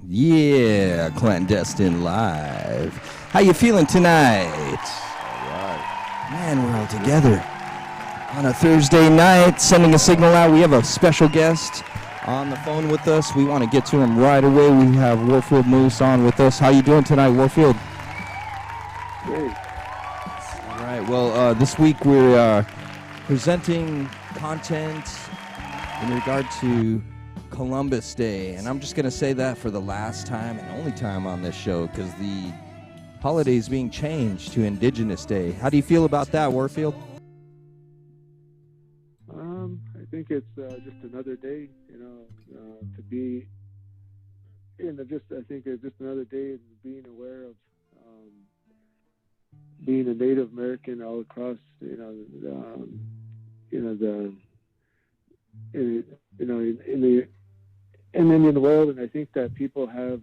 Yeah, Clandestine Live. How you feeling tonight? All right. Man, we're all together on a Thursday night, sending a signal out. We have a special guest on the phone with us. We want to get to him right away. We have Warfield Moose on with us. How you doing tonight, Warfield? Great. All right. Well, this week we're presenting content in regard to Columbus Day, and I'm just going to say that for the last time and only time on this show because the holiday is being changed to Indigenous Day. How do you feel about that, Warfield? I think it's just another day, to be, I think it's just another day of being aware of being a Native American all across, in the Indian world, and I think that people have,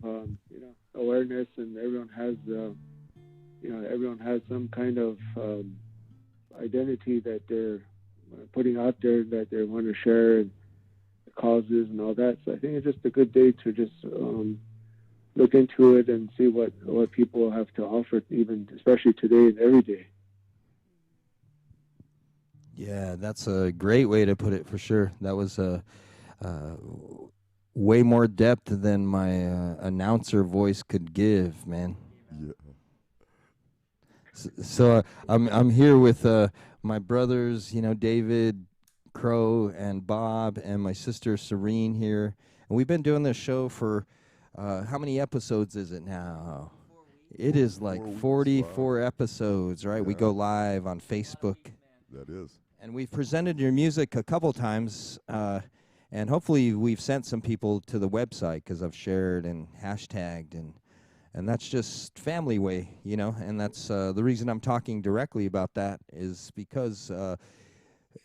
awareness, and everyone has some kind of identity that they're putting out there that they want to share, and the causes and all that. So I think it's just a good day to just look into it and see what people have to offer, even especially today and every day. Yeah, that's a great way to put it for sure. That was way more depth than my announcer voice could give, man. Yeah. So I'm here with my brothers, David, Crow, and Bob, and my sister Serene here. And we've been doing this show for how many episodes is it now? It is like 44 episodes, right? Yeah. We go live on Facebook. That is. And we've presented your music a couple times, and hopefully we've sent some people to the website because I've shared and hashtagged, And that's just family way, you know. And that's the reason I'm talking directly about that is because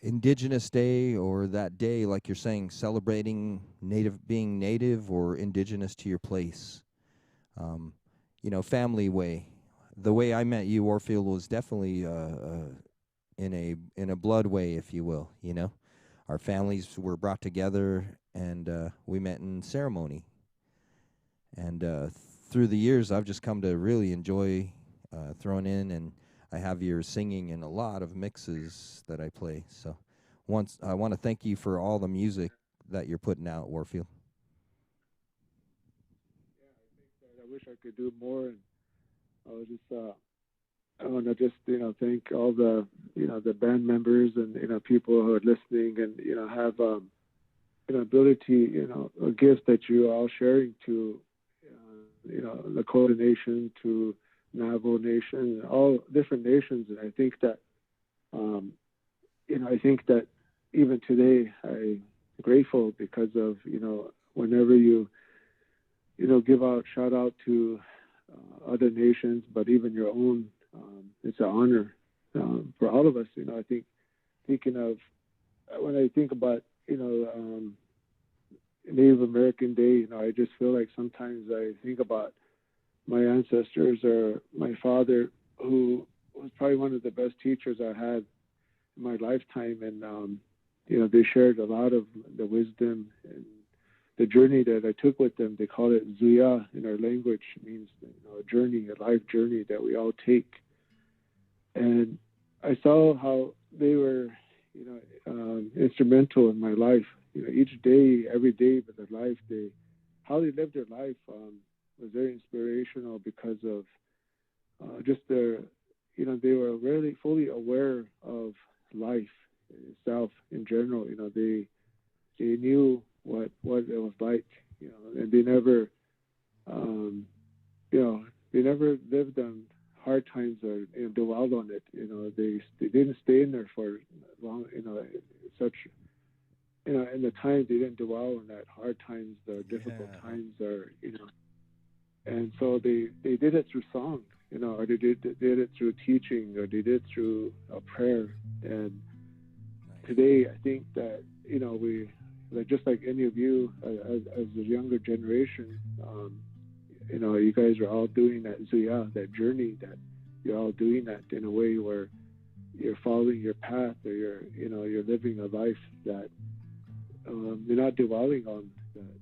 Indigenous Day, or that day, like you're saying, celebrating being native or indigenous to your place. Um, you know, family way. The way I met you, Warfield, was definitely in a blood way, if you will. You know, our families were brought together, and we met in ceremony. And through the years, I've just come to really enjoy throwing in, and I have your singing in a lot of mixes that I play. So, once I want to thank you for all the music that you're putting out, Warfield. I wish I could do more, and I was just I want to just thank all the the band members and people who are listening, and have ability, a gift that you are all sharing to the Dakota Nation, to Navajo Nation, all different nations. And I think that I think that even today I'm grateful because of whenever you give out shout out to other nations, but even your own, it's an honor for all of us. I think thinking of when I think about Native American Day, I just feel like sometimes I think about my ancestors or my father, who was probably one of the best teachers I had in my lifetime, and they shared a lot of the wisdom and the journey that I took with them. They call it Zuya in our language. It means a journey, a life journey that we all take. And I saw how they were, instrumental in my life. Each day, every day of their life, how they lived their life was very inspirational because of just their, they were really fully aware of life itself in general. They knew what it was like, and they never, they never lived on hard times or dwelled on it. They didn't stay in there for long, such. In the times they didn't dwell on that hard times, the difficult times, or and so they did it through song, or they did it through teaching, or they did it through a prayer. And today, I think that we, like, just like any of you as the younger generation, you guys are all doing that Zuya, that journey, that you're all doing that in a way where you're following your path, or you're living a life that you're not dwelling on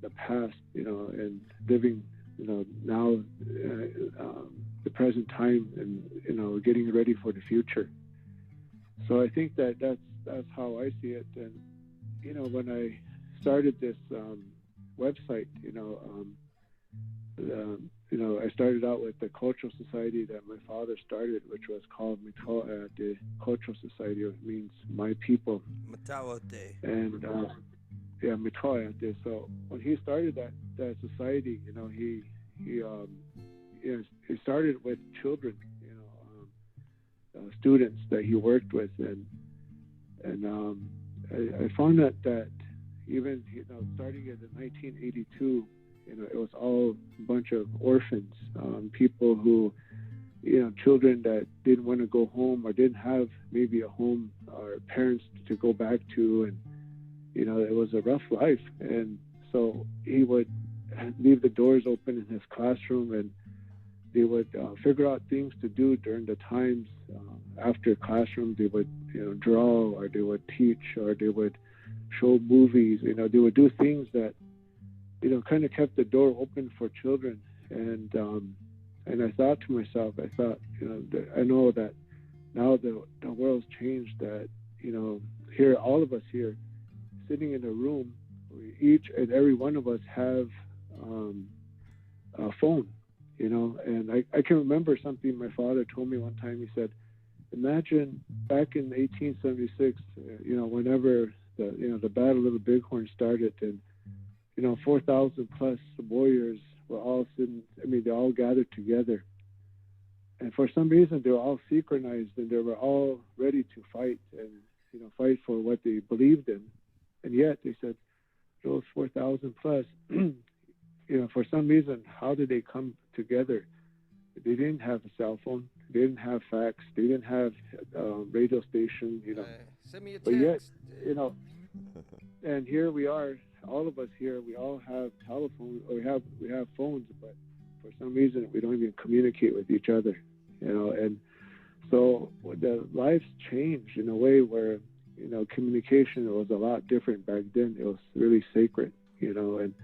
the past, and living, now the present time, and getting ready for the future. So I think that's how I see it. And when I started this website, I started out with the cultural society that my father started, which was called Mitoa, the Cultural Society. It means my people. Matawote. And Mitoa. So when he started that society, he started with children, students that he worked with, and I found that even starting in 1982, it was all a bunch of orphans, people who, children that didn't want to go home or didn't have maybe a home or parents to go back to, and it was a rough life. And so he would leave the doors open in his classroom, and they would figure out things to do during the times after classroom. They would draw, or they would teach, or they would show movies. They would do things that kind of kept the door open for children. And I thought to myself, I know that now the world's changed, that here, all of us here sitting in a room, each and every one of us have a phone, and I can remember something my father told me one time. He said, imagine back in 1876, whenever the Battle of the Bighorn started, and 4,000 plus warriors were all sitting. They all gathered together, and for some reason they were all synchronized, and they were all ready to fight, and fight for what they believed in. And yet they said, those 4,000 plus, for some reason, how did they come together? they didn't have a cell phone, they didn't have fax, they didn't have radio station, Send me a but yet, text. you know, and here we are, all of us here, we all have telephones, or we have phones, but for some reason we don't even communicate with each other, and so the life's changed in a way where communication was a lot different back then. It was really sacred, and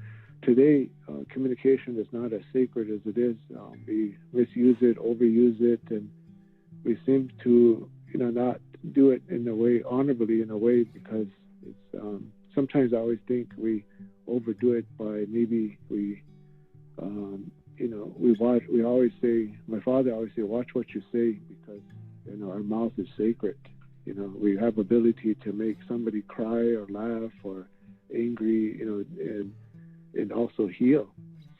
today communication is not as sacred as it is. We misuse it, overuse it, and we seem to not do it in a way honorably in a way because it's sometimes I always think we overdo it by maybe we always say, my father always say, watch what you say, because our mouth is sacred. We have ability to make somebody cry or laugh or angry, and also heal.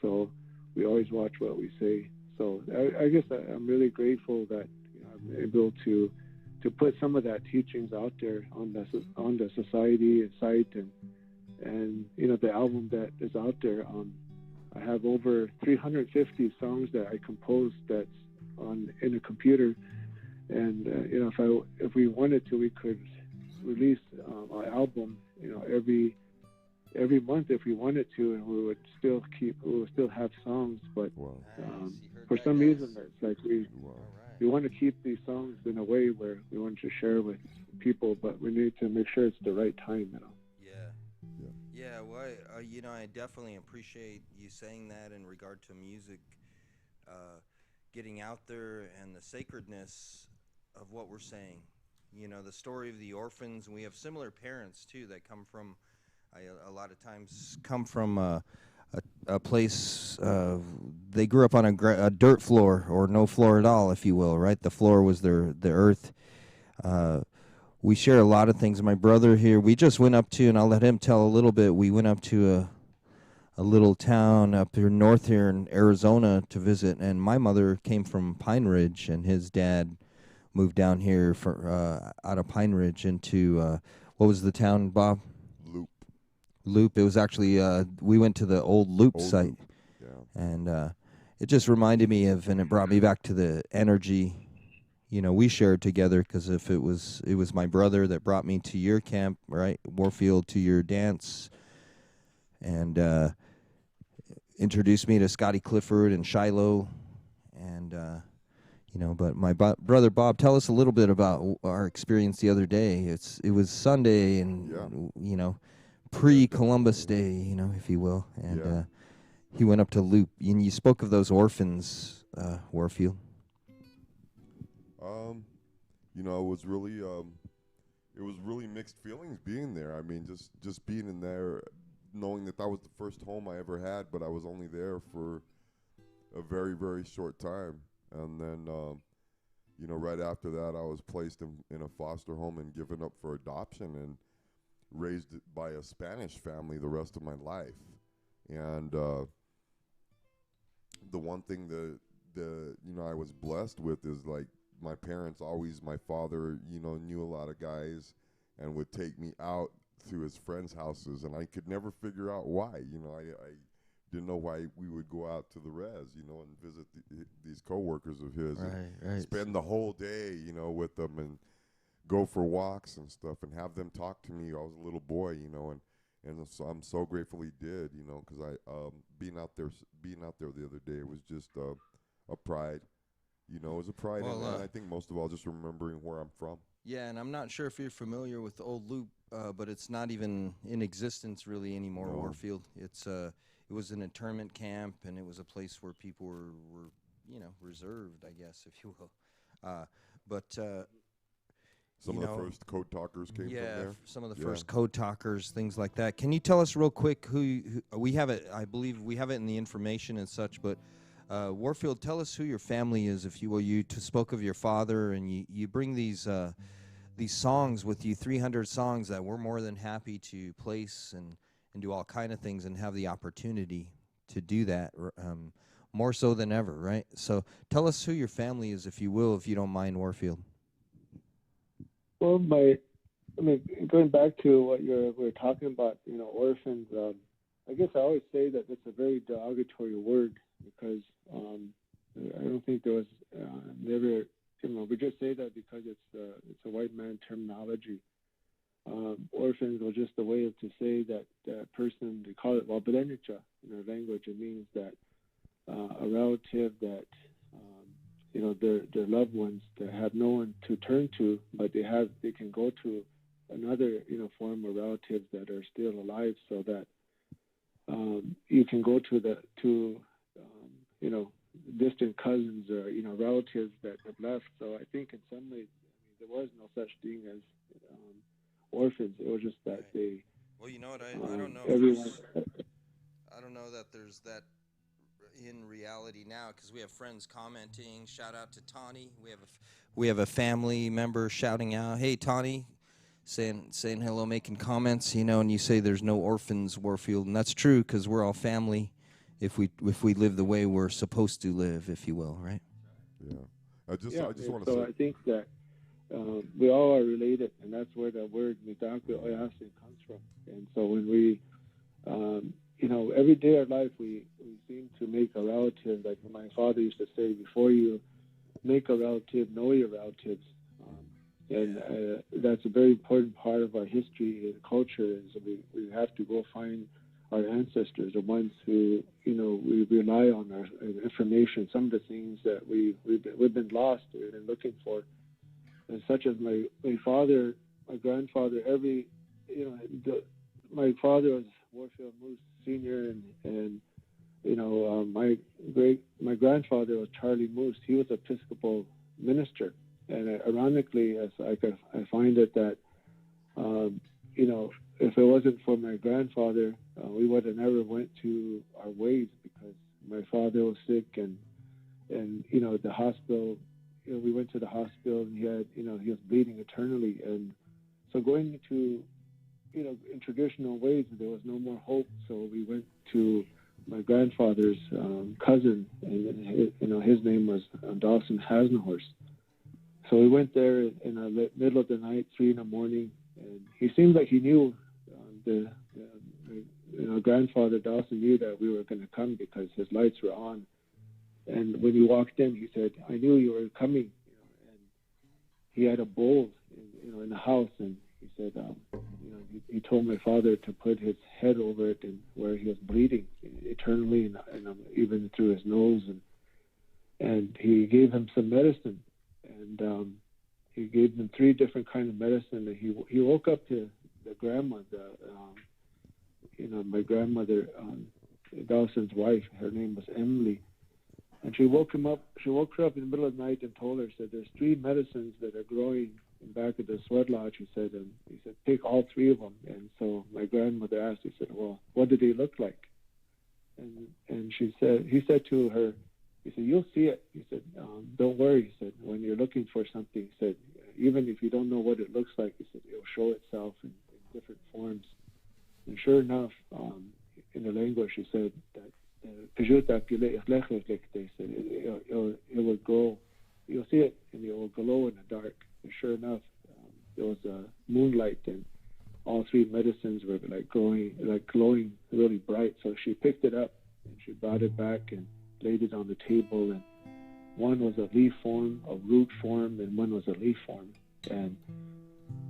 So we always watch what we say. So I guess I'm really grateful that I'm able to put some of that teachings out there on the society and site, and the album that is out there. I have over 350 songs that I composed that's in a computer, and if we wanted to, we could release our album every month if we wanted to, and we would still have songs. But for some reason, it's like we want to keep these songs in a way where we want to share with people, but we need to make sure it's the right time. Yeah, well, I definitely appreciate you saying that in regard to music, getting out there, and the sacredness of what we're saying. The story of the orphans, and we have similar parents, too, that come from, a lot of times, come from a place, they grew up on a dirt floor, or no floor at all, if you will, right? The floor was the earth. We share a lot of things. My brother here, we just went up to, and I'll let him tell a little bit, we went up to a little town up here north here in Arizona to visit, and my mother came from Pine Ridge, and his dad moved down here out of Pine Ridge into, what was the town, Bob? Loop. It was actually, we went to the old Loop site. Loop. Yeah. And it just reminded me of, and it brought me back to the energy we shared together, because if it was my brother that brought me to your camp, right, Warfield, to your dance, and introduced me to Scotty Clifford and Shiloh, and but my brother Bob, tell us a little bit about our experience the other day. It was Sunday, and pre-Columbus Day, if you will, and he went up to Loop, and you spoke of those orphans, Warfield. It was really mixed feelings being there. I mean, just being in there, knowing that was the first home I ever had, but I was only there for a very, very short time. And then, right after that, I was placed in a foster home and given up for adoption and raised by a Spanish family the rest of my life. And the one thing that I was blessed with is, like, my parents always, my father, knew a lot of guys and would take me out to his friends' houses, and I could never figure out why. I didn't know why we would go out to the res, and visit these coworkers of his, and spend the whole day, with them, and go for walks and stuff, and have them talk to me. I was a little boy, and so I'm so grateful he did, because being out there the other day, it was just a pride. It was a pride, and I think most of all just remembering where I'm from. Yeah, and I'm not sure if you're familiar with the old Loop, but it's not even in existence really anymore, No. Warfield. It was an internment camp, and it was a place where people were reserved, I guess, if you will. Some of the first code talkers came from there. Some of the first code talkers, things like that. Can you tell us real quick who we have it? I believe we have it in the information and such, but Warfield, tell us who your family is, if you will. You spoke of your father, and you bring these songs with you, 300 songs that we're more than happy to place and do all kind of things and have the opportunity to do that, more so than ever, right? So tell us who your family is, if you will, if you don't mind, Warfield. Well, going back to what we're talking about, orphans. I guess I always say that it's a very derogatory word, because I don't think there was never. We just say that because it's a white man terminology. Orphans was just a way to say that person. They call it wabrenica in our language. It means that a relative that their loved ones that have no one to turn to, but they can go to another form of relatives that are still alive, so that you can go to distant cousins or relatives that have left. So I think in some ways, there was no such thing as orphans. It was just that they. Well, you know what? I don't know. Everyone. I don't know that there's that in reality now, because we have friends commenting. Shout out to Tawny. We have a family member shouting out, "Hey, Tawny," saying hello, making comments. And you say there's no orphans, Warfield, and that's true because we're all family. If we live the way we're supposed to live, if you will, right? Yeah. I just want to say. So I think that we all are related, and that's where the word "mitake oyase" comes from. And so when we every day of life, we seem to make a relative. Like my father used to say, before you make a relative, know your relatives. And that's a very important part of our history and culture, is we have to go find our ancestors, the ones who, we rely on our information, some of the things that we've been lost, we've been looking for. And such as my father, my grandfather, my father was Warfield Moose Sr. and my grandfather was Charlie Moose. He was Episcopal minister. And ironically, as I find it that, if it wasn't for my grandfather, we would have never went to our ways, because my father was sick and the hospital. We went to the hospital and he was bleeding eternally, and so going to in traditional ways, there was no more hope. So we went to my grandfather's cousin, and his name was Dawson Hasnahorse. So we went there in the middle of the night, 3 a.m, and he seemed like he knew. Grandfather Dawson knew that we were going to come because his lights were on. And when he walked in, he said, "I knew you were coming." And he had a bowl, in the house, and he said, he told my father to put his head over it, and where he was bleeding eternally, and even through his nose, and he gave him some medicine, and he gave him 3 different kinds of medicine. And he woke up to the grandma, my grandmother, Dawson's wife. Her name was Emily. And she woke him up. She woke her up in the middle of the night and told her, said, "There's 3 medicines that are growing in back of the sweat lodge." He said, "Take all 3 of them." And so my grandmother asked. He said, "Well, what did they look like?" And he said to her, he said, "You'll see it." He said, "Don't worry." He said, "When you're looking for something," he said, "even if you don't know what it looks like," he said, "it'll show itself in different forms." And sure enough, in the language, he said that he said it will grow. You'll see it, and it will glow in the dark. And sure enough, there was moonlight, and all 3 medicines were glowing really bright. So she picked it up and she brought it back and laid it on the table. And one was a leaf form, a root form, and one was a leaf form. And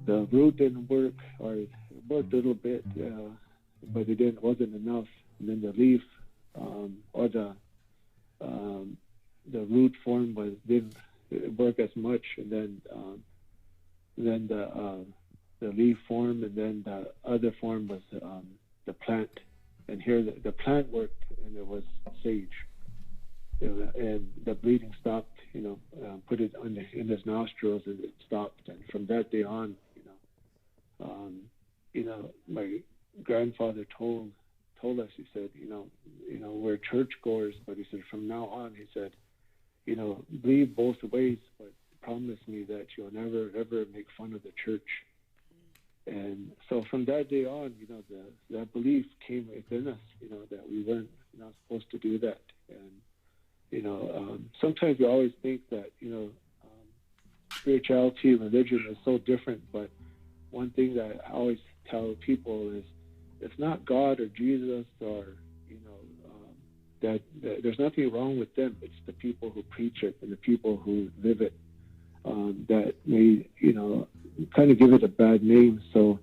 the root didn't work, or it worked a little bit, but it wasn't enough. And then the leaf, or the root form didn't work as much, and then the leaf form, and then the other form was the plant. And here the plant worked, and it was sage. And the bleeding stopped. Put it in his nostrils, and it stopped. And from that day on, my grandfather told us. He said, we're churchgoers, but he said from now on, he said, believe both ways, but promise me that you'll never ever make fun of the church. And so from that day on, that belief came within us, that we weren't not supposed to do that. And sometimes we always think that spirituality, religion is so different, but one thing that I always tell people is, it's not God or Jesus or that there's nothing wrong with them. It's the people who preach it and the people who live it that may, kind of give it a bad name. So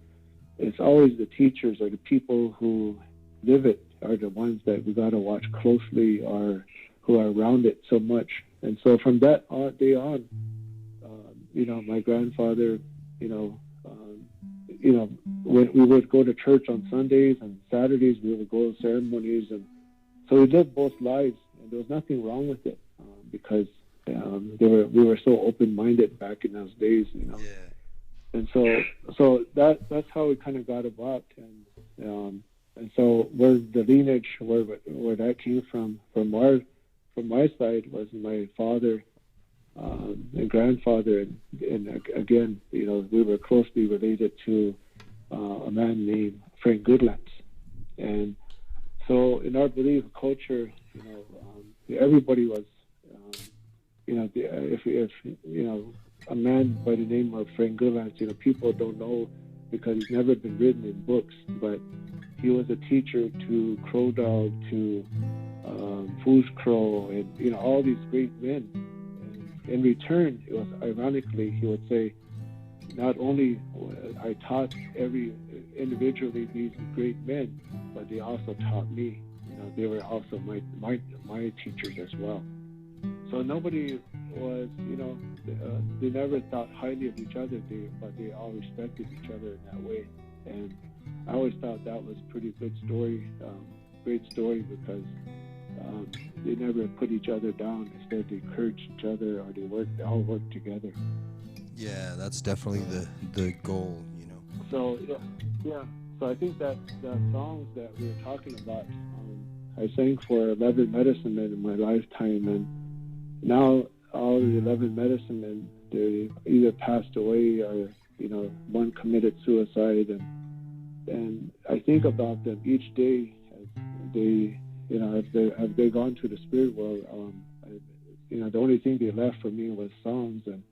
it's always the teachers or the people who live it are the ones that we got to watch closely, or who are around it so much. And so from that day on, my grandfather, when we would go to church on Sundays and Saturdays, we would go to ceremonies, and so we lived both lives, and there was nothing wrong with it because we were so open-minded back in those days, Yeah. And so that's how we kind of got about, and so where the lineage, where that came from my side, was my father and grandfather, and again, we were closely related to a man named Frank Goodlands, and so in our belief culture, everybody was, if a man by the name of Frank Goodlands, people don't know because he's never been written in books, but he was a teacher to Crow Dog, to Foos Crow, and all these great men. And in return, it was ironically, he would say, not only I taught individually these great men, but they also taught me. They were also my teachers as well. So nobody was, they never thought highly of each other, but they all respected each other in that way. And I always thought that was a pretty good story, great story, because they never put each other down. Instead, they encouraged each other, or they all worked together. Yeah, that's definitely the goal, So yeah. So I think that the songs that we were talking about, I sang for 11 medicine men in my lifetime, and now all the 11 medicine men, they either passed away or one committed suicide, and I think about them each day as they, have they gone to the spirit world. The only thing they left for me was songs, and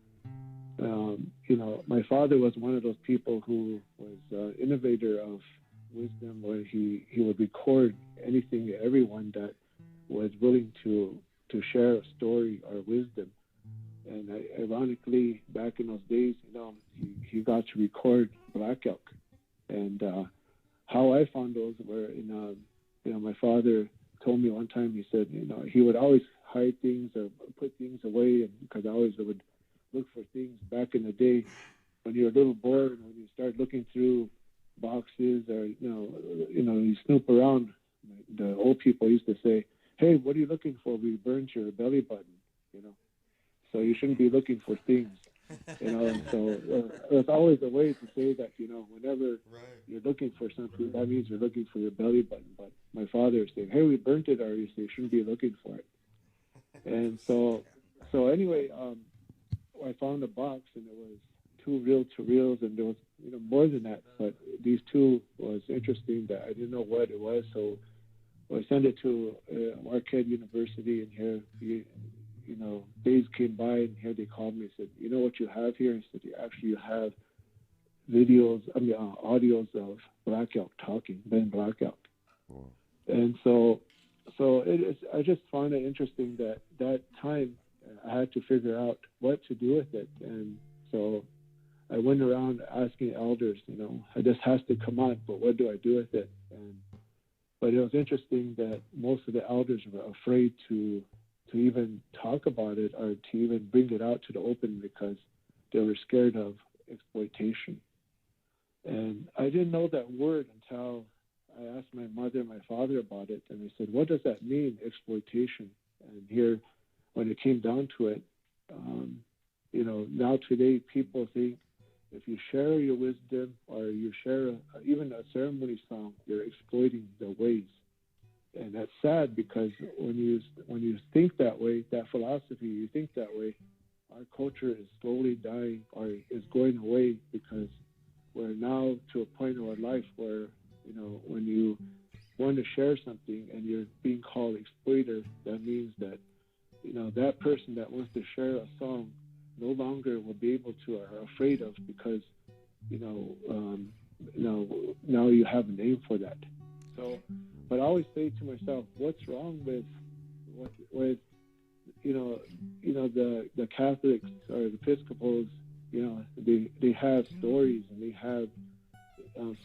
my father was one of those people who was an innovator of wisdom, where he would record anything, everyone that was willing to share a story or wisdom. And ironically, back in those days, he got to record Black Elk. And how I found those were my father told me one time, he said, he would always hide things or put things away, and because I always would look for things back in the day when you're a little bored, and when you start looking through boxes, or you snoop around. The old people used to say, "Hey, what are you looking for? We burned your belly button," So you shouldn't be looking for things, And so it's always a way to say that whenever you're looking for something, that means you're looking for your belly button. But my father is saying, "Hey, we burnt it already, so you shouldn't be looking for it." And so anyway, I found a box, and it was 2 reel-to-reels, and there was more than that. But these 2 was interesting that I didn't know what it was, so I sent it to Marquette University, and here days came by, and here they called me and said, "You know what you have here?" I said, "You have audios of Black Elk talking, Ben Black Elk." Wow. And so it is. I just find it interesting that time I had to figure out what to do with it, and so I went around asking elders. This has to come out, but what do I do with it? But it was interesting that most of the elders were afraid to even talk about it or to even bring it out to the open because they were scared of exploitation. And I didn't know that word until I asked my mother and my father about it, and they said, "What does that mean, exploitation?" And here, when it came down to it, now today people think if you share your wisdom or you share even a ceremony song, you're exploiting the ways. And that's sad because when you think that way, that philosophy, you think that way, our culture is slowly dying or is going away because we're now to a point in our life where, when you want to share something and you're being called exploiter, that means that, that person that wants to share a song no longer will be able to or are afraid of because, now you have a name for that. So But I always say to myself, what's wrong with the Catholics or the Episcopals? They have stories and they have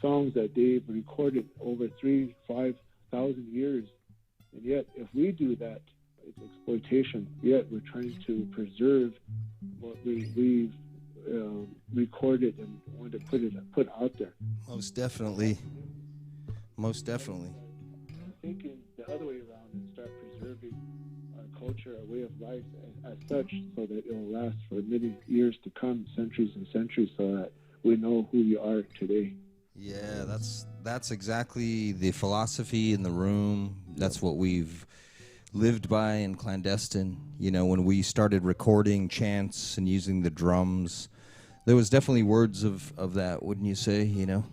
songs that they've recorded over 5,000 years, and yet if we do that, it's exploitation. Yet we're trying to preserve what we've recorded and want to put out there. Most definitely. I'm thinking the other way around and start preserving our culture, our way of life as such, so that it will last for many years to come, centuries and centuries, so that we know who we are today. Yeah, that's exactly the philosophy in the room. That's what we've lived by in Clandestine. When we started recording chants and using the drums, there was definitely words of that, wouldn't you say? Yeah.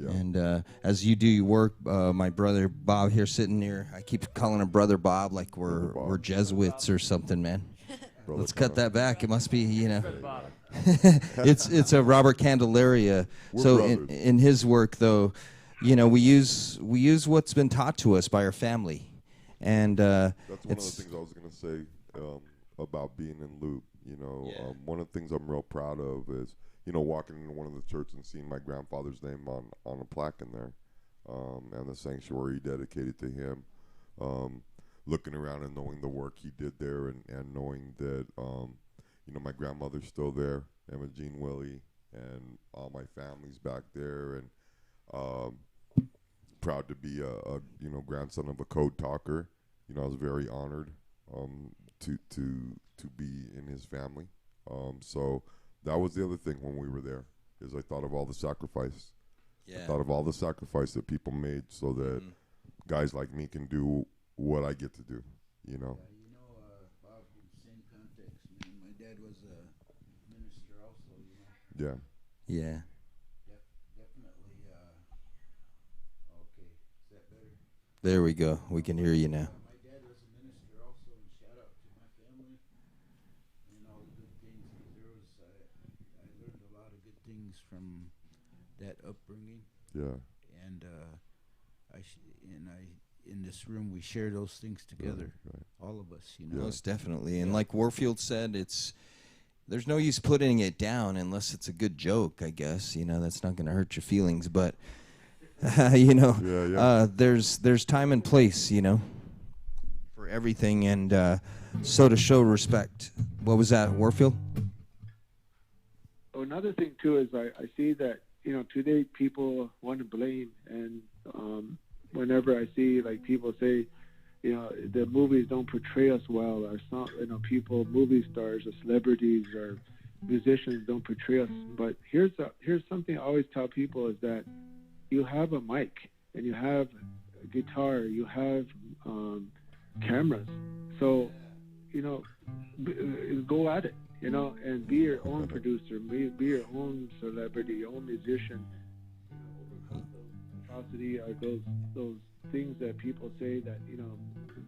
And as you do your work, my brother Bob here sitting here, I keep calling him Brother Bob like we're Jesuits or something, man. Let's cut that back. It must be, it's a Robert Candelaria. So in his work, though, we use what's been taught to us by our family, and that's one of the things I was going to say about being in Loop. One of the things I'm real proud of is walking into one of the churches and seeing my grandfather's name on a plaque in there, and the sanctuary dedicated to him. Looking around and knowing the work he did there, and knowing that my grandmother's still there, Emma Jean Willie, and all my family's back there, and proud to be a grandson of a code talker. I was very honored to be in his family. So that was the other thing when we were there, is I thought of all the sacrifice. Yeah. I thought of all the sacrifice that people made so that guys like me can do what I get to do, Bob, in the same context, man, my dad was a minister also, Yeah. Yeah. Definitely, okay, is that better? There we go. We can hear you now. My dad was a minister also, and shout out to my family and all the good things. I learned a lot of good things from that upbringing. Yeah. And in this room, we share those things together, right. all of us, Most definitely. And like Warfield said, there's no use putting it down unless it's a good joke, I guess. That's not going to hurt your feelings. But, there's time and place, for everything. And so to show respect. What was that, Warfield? Another thing, too, is I see that, today people want to blame, and whenever I see people say, the movies don't portray us well, or some, movie stars or celebrities or musicians don't portray us. But here's something I always tell people, is that you have a mic and you have a guitar, you have cameras, so go at it, and be your own producer, be your own celebrity, your own musician. Are those things that people say that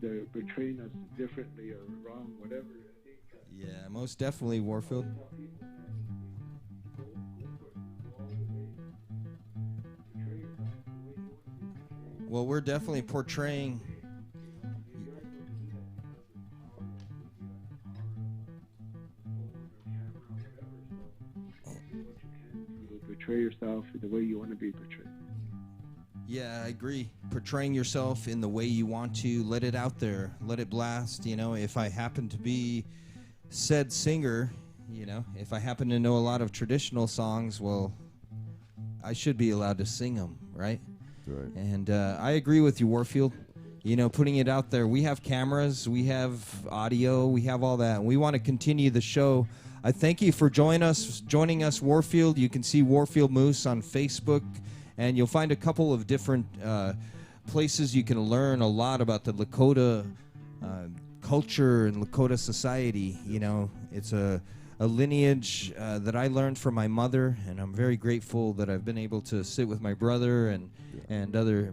they're portraying us differently or wrong, whatever. Yeah, most definitely, Warfield. Well, we're definitely portraying. Portray yourself the way you want to be portrayed. Yeah, I agree. Portraying yourself in the way you want to, let it out there, let it blast. If I happen to be said singer, if I happen to know a lot of traditional songs, well, I should be allowed to sing them, right? Right. And I agree with you, Warfield. Putting it out there. We have cameras, we have audio, we have all that. And we want to continue the show. I thank you for joining us, Warfield. You can see Warfield Moose on Facebook. And you'll find a couple of different places you can learn a lot about the Lakota culture and Lakota society. It's a lineage that I learned from my mother, and I'm very grateful that I've been able to sit with my brother and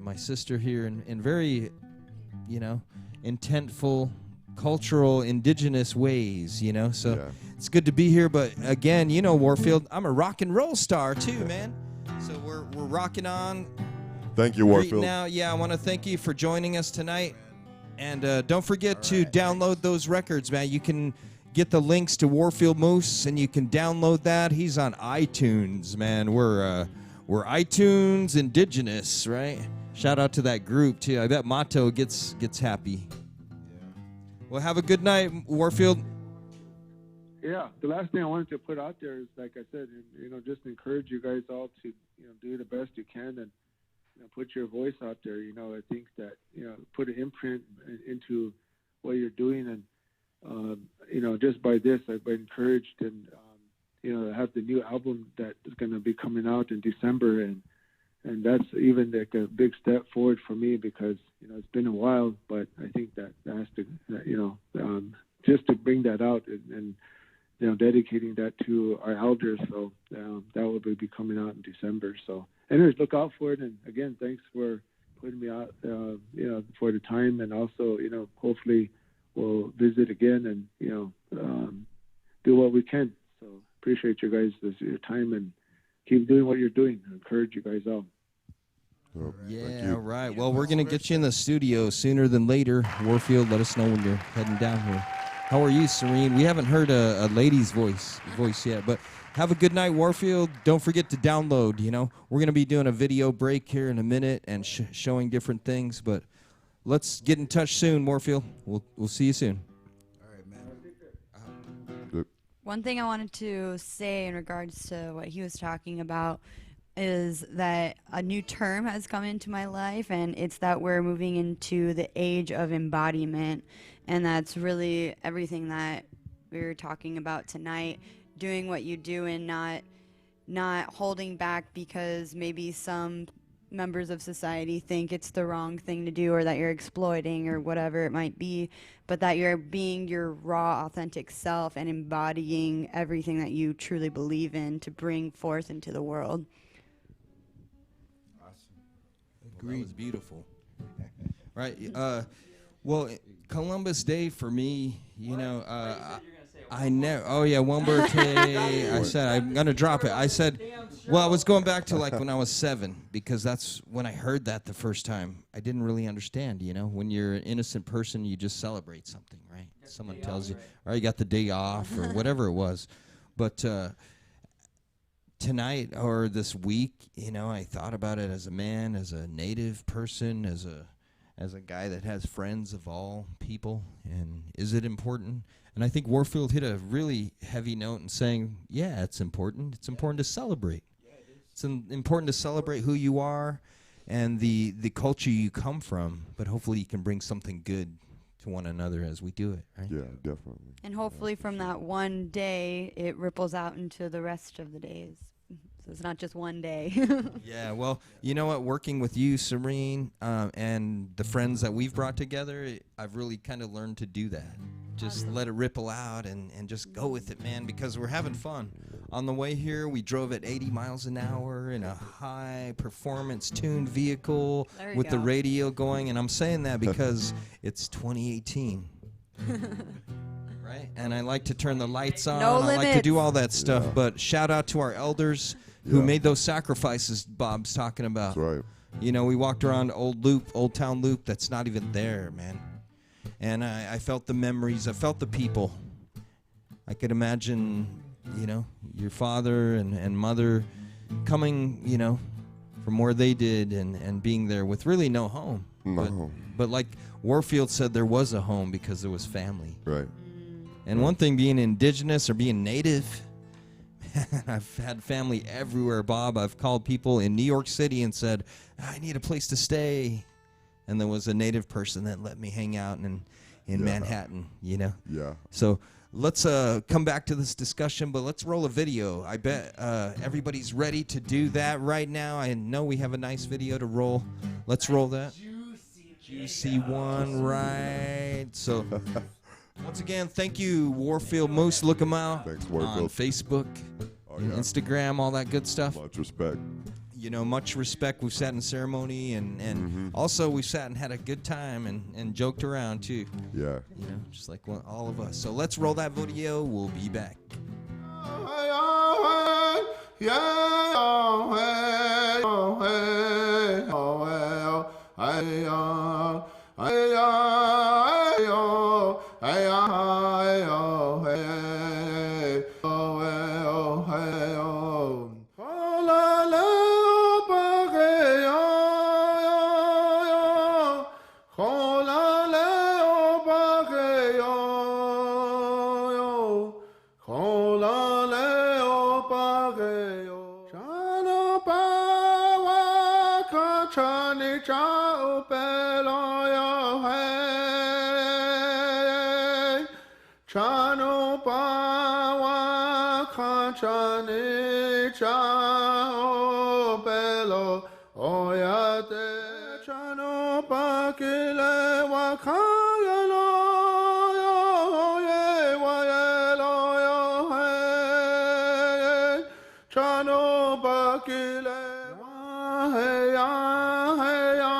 my sister here in very, intentful, cultural, indigenous ways. So it's good to be here. But again, Warfield, I'm a rock and roll star too, man. So we're rocking on Thank you, greeting Warfield. out. Yeah, I want to thank you for joining us tonight. And don't forget to download those records, man. You can get the links to Warfield Moose, and you can download that. He's on iTunes, man. We're iTunes indigenous, right? Shout out to that group too. I bet Mato gets happy. Well, have a good night, Warfield. Yeah, the last thing I wanted to put out there is, like I said, just encourage you guys all to, do the best you can and, put your voice out there. I think that, put an imprint into what you're doing. And, just by this, I've been encouraged and, have the new album that is going to be coming out in December. And that's even like a big step forward for me because, it's been a while, but I think that has to, just to bring that out and dedicating that to our elders. So that will be coming out in December. So anyways, look out for it. And again, thanks for putting me out, for the time. And also, hopefully we'll visit again and, do what we can. So appreciate you guys, your time, and keep doing what you're doing. I encourage you guys all. Yeah, all right. Well, we're going to get you in the studio sooner than later. Warfield, let us know when you're heading down here. How are you, Serene? We haven't heard a lady's voice yet, but have a good night, Warfield. Don't forget to download, We're going to be doing a video break here in a minute and showing different things, but let's get in touch soon, Warfield. We'll see you soon. All right, man. One thing I wanted to say in regards to what he was talking about is that a new term has come into my life, and it's that we're moving into the age of embodiment, and that's really everything that we were talking about tonight, doing what you do and not holding back because maybe some members of society think it's the wrong thing to do or that you're exploiting or whatever it might be, but that you're being your raw, authentic self and embodying everything that you truly believe in to bring forth into the world. Agreed. Well, that was beautiful. Right. Well, Columbus Day for me, I never. Oh yeah, one birthday. I said I'm gonna drop it. I said, well, I was going back to like when I was 7 because that's when I heard that the first time. I didn't really understand. When you're an innocent person, you just celebrate something, right? Someone tells you, or you got the day off or whatever it was. But tonight or this week, I thought about it as a man, as a Native person, as a guy that has friends of all people, and is it important? And I think Warfield hit a really heavy note in saying, yeah, it's important. It's important to celebrate. It's important to celebrate who you are and the culture you come from, but hopefully you can bring something good to one another as we do it, right? Yeah, definitely. And hopefully from that one day, it ripples out into the rest of the days. So it's not just one day. Yeah, well, you know what? Working with you, Serene, and the friends that we've brought together, I've really kind of learned to do that. Just let it ripple out and just go with it, man, because we're having fun. On the way here, we drove at 80 miles an hour in a high-performance tuned vehicle with the radio going, and I'm saying that because it's 2018. Right? And I like to turn the lights on. No I like to do all that stuff, Yeah. but shout out to our elders who Yeah. made those sacrifices Bob's talking about. That's right. We walked around Old Town Loop that's not even there, man. And I felt the memories. I felt the people. I could imagine, your father and mother coming, from where they did and being there with really no home. No. But like Warfield said, there was a home because there was family. Right. And one thing being indigenous or being native, man, I've had family everywhere, Bob. I've called people in New York City and said, I need a place to stay. And there was a native person that let me hang out in Manhattan, Yeah. So let's come back to this discussion, but let's roll a video. I bet everybody's ready to do that right now. I know we have a nice video to roll. Let's roll that. Juicy one, right. So once again, thank you, Warfield Moose. Look him out. Thanks, Warfield. On Facebook, and Instagram, all that good stuff. Much respect. Much respect. We've sat in ceremony and also we've sat and had a good time and joked around too. Yeah. Just like all of us. So let's roll that video. We'll be back. Yeah. Chano pawa kanchani chao pelo oyate chano pakile wakayelo ye wayelo yo hey chano pakile hey ya hey ya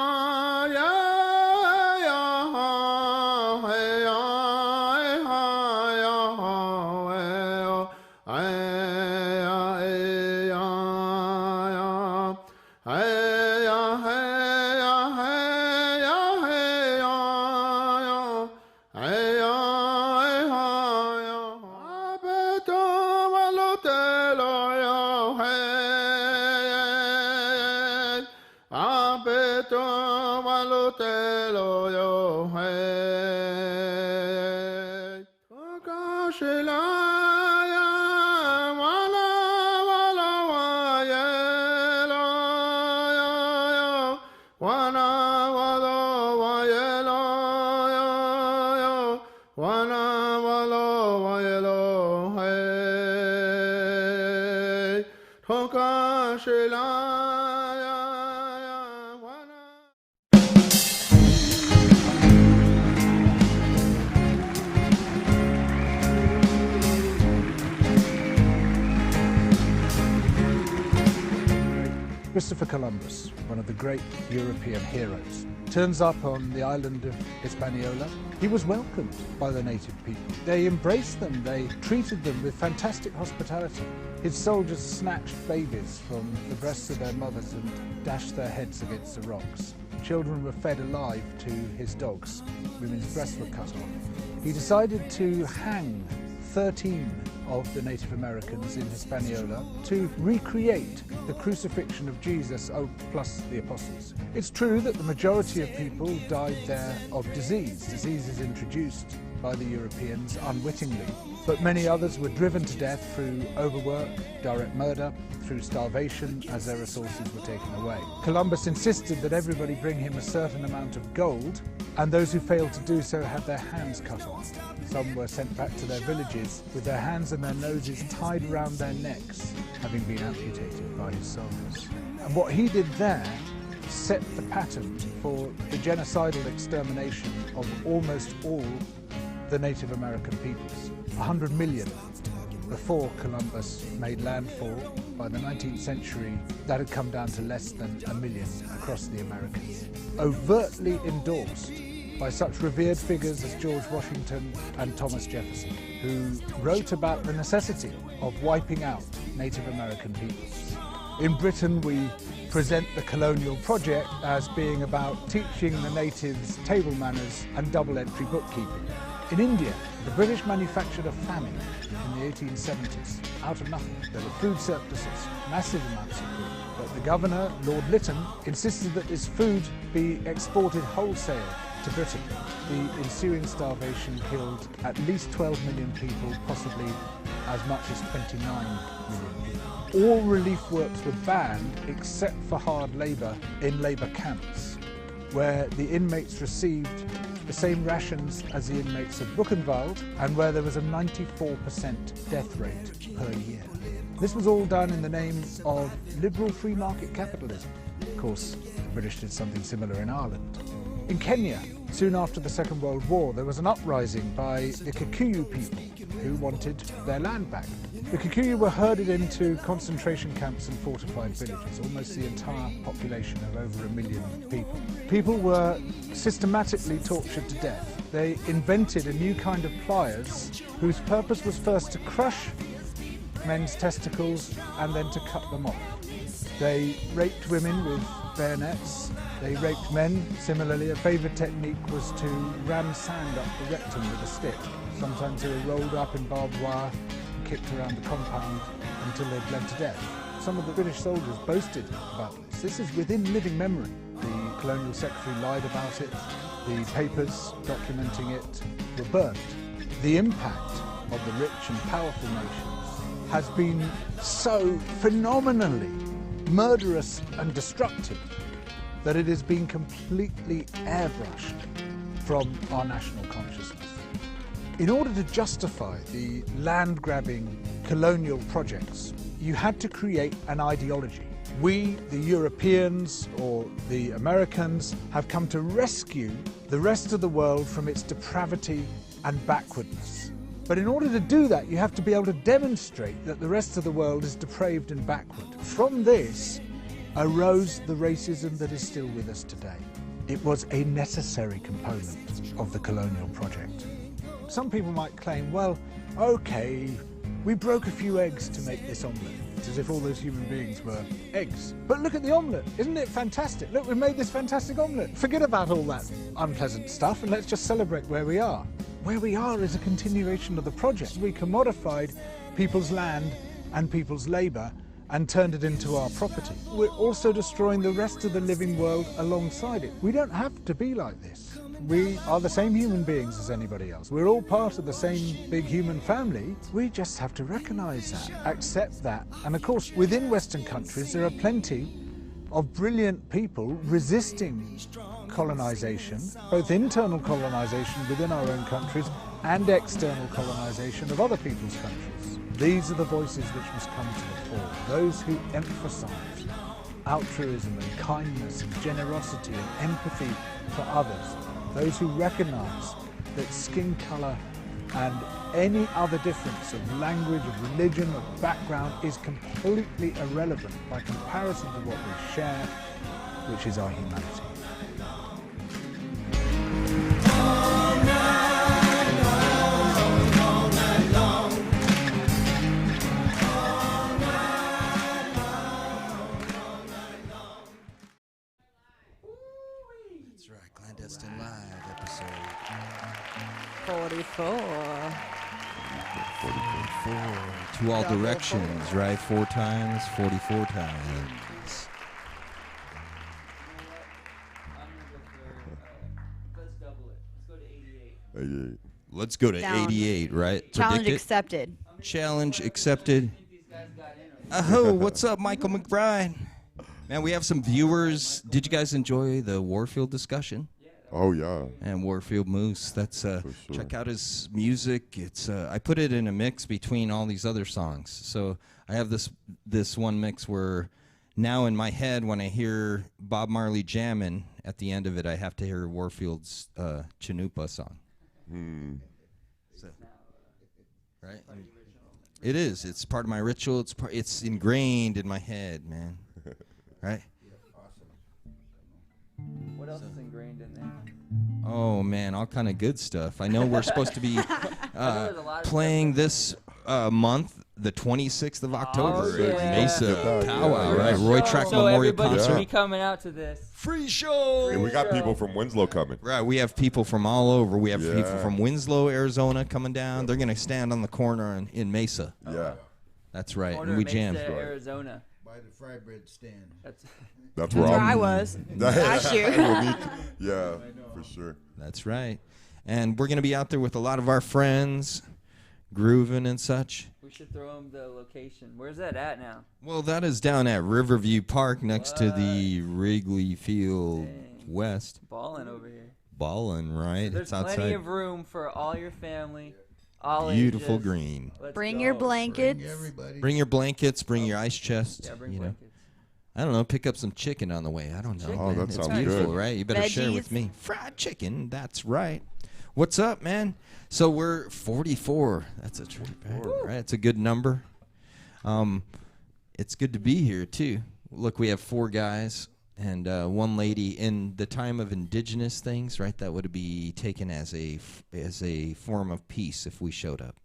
Christopher Columbus, one of the great European heroes, turns up on the island of Hispaniola. He was welcomed by the native people. They embraced them, they treated them with fantastic hospitality. His soldiers snatched babies from the breasts of their mothers and dashed their heads against the rocks. Children were fed alive to his dogs. Women's breasts were cut off. He decided to hang 13 of the Native Americans in Hispaniola to recreate the crucifixion of Jesus, plus the apostles. It's true that the majority of people died there of disease. Disease is introduced by the Europeans unwittingly, but many others were driven to death through overwork, direct murder, through starvation as their resources were taken away. Columbus insisted that everybody bring him a certain amount of gold, and those who failed to do so had their hands cut off. Some were sent back to their villages with their hands and their noses tied around their necks, having been amputated by his soldiers. And what he did there set the pattern for the genocidal extermination of almost all the Native American peoples. 100 million before Columbus made landfall. By the 19th century, that had come down to less than 1 million across the Americas. Overtly endorsed by such revered figures as George Washington and Thomas Jefferson, who wrote about the necessity of wiping out Native American peoples. In Britain, we present the colonial project as being about teaching the natives table manners and double-entry bookkeeping. In India, the British manufactured a famine in the 1870s. Out of nothing, there were food surpluses, massive amounts of food. But the governor, Lord Lytton, insisted that this food be exported wholesale to Britain. The ensuing starvation killed at least 12 million people, possibly as much as 29 million people. All relief works were banned except for hard labour in labour camps, where the inmates received the same rations as the inmates of Buchenwald, and where there was a 94% death rate per year. This was all done in the name of liberal free market capitalism. Of course, the British did something similar in Ireland. In Kenya, soon after the Second World War, there was an uprising by the Kikuyu people who wanted their land back. The Kikuyu were herded into concentration camps and fortified villages, almost the entire population of over 1 million people. People were systematically tortured to death. They invented a new kind of pliers whose purpose was first to crush men's testicles and then to cut them off. They raped women with bayonets, They raped men. Similarly, a favoured technique was to ram sand up the rectum with a stick. Sometimes they were rolled up in barbed wire and kicked around the compound until they bled to death. Some of the British soldiers boasted about this. This is within living memory. The colonial secretary lied about it. The papers documenting it were burnt. The impact of the rich and powerful nations has been so phenomenally murderous and destructive that it has been completely airbrushed from our national consciousness. In order to justify the land-grabbing colonial projects, you had to create an ideology. We, the Europeans or the Americans, have come to rescue the rest of the world from its depravity and backwardness. But in order to do that, you have to be able to demonstrate that the rest of the world is depraved and backward. From this arose the racism that is still with us today. It was a necessary component of the colonial project. Some people might claim, well, okay, we broke a few eggs to make this omelette. It's as if all those human beings were eggs. But look at the omelette, isn't it fantastic? Look, we've made this fantastic omelette. Forget about all that unpleasant stuff and let's just celebrate where we are. Where we are is a continuation of the project. We commodified people's land and people's labour and turned it into our property. We're also destroying the rest of the living world alongside it. We don't have to be like this. We are the same human beings as anybody else. We're all part of the same big human family. We just have to recognise that, accept that. And of course, within Western countries, there are plenty of brilliant people resisting colonisation, both internal colonisation within our own countries and external colonisation of other people's countries. These are the voices which must come to the fore. Those who emphasise altruism and kindness and generosity and empathy for others. Those who recognise that skin colour and any other difference of language, of religion, of background is completely irrelevant by comparison to what we share, which is our humanity. That's right, Clandestine Live episode 44. 44. To all Double directions, right? 4 times, 44 times. Let's double it. Let's go to 88. 88. Let's go to Down. 88, right? Challenge Predict it? accepted. Challenge accepted. These guys got in. Oh, what's up, Michael McBride? Man, we have some viewers. Did you guys enjoy the Warfield discussion? Oh, yeah. And Warfield Moose. That's sure. check out his music. It's I put it in a mix between all these other songs. So I have this one mix where now in my head when I hear Bob Marley jamming at the end of it, I have to hear Warfield's Chanupa song. So, right? It is. It's part of my ritual. It's ingrained in my head, man. Right? What else is ingrained in there? Oh man, all kind of good stuff. I know we're supposed to be there's a lot of playing this month, the 26th of October, yeah. at Mesa Yeah. Powwow, Yeah. right? Roy Track So Memorial everybody Concert. should be coming out to this. Free show. And we got people from Winslow coming. Right, we have people from all over. We have people Yeah. from Winslow, Arizona coming down. They're going to stand on the corner in Mesa. Yeah. That's right, Corner and we of jam. Mesa, Arizona. By the fry bread stand. That's Where where I I'm. was last year. Yeah, for sure. That's right. And we're going to be out there with a lot of our friends, grooving and such. We should throw them the location. Where's that at now? Well, that is down at Riverview Park next to the Wrigley Field Dang. West. Ballin' over here. Ballin', right? There's It's outside. plenty of room for all your family. All Beautiful ages. green. Let's Bring go. your blankets. Bring everybody. Bring your blankets, bring your ice chest. Yeah, bring you know. blankets. I don't know, pick up some chicken on the way. I don't know. Chicken. Oh, man. that It's sounds beautiful, good. right? You better share with Veggies. me. Fried chicken, that's right. What's up, man? So we're 44. That's a trip, right? It's a good number. It's good to be here, too. Look, we have 4 guys and 1 lady. In the time of indigenous things, right, that would be taken as a form of peace if we showed up.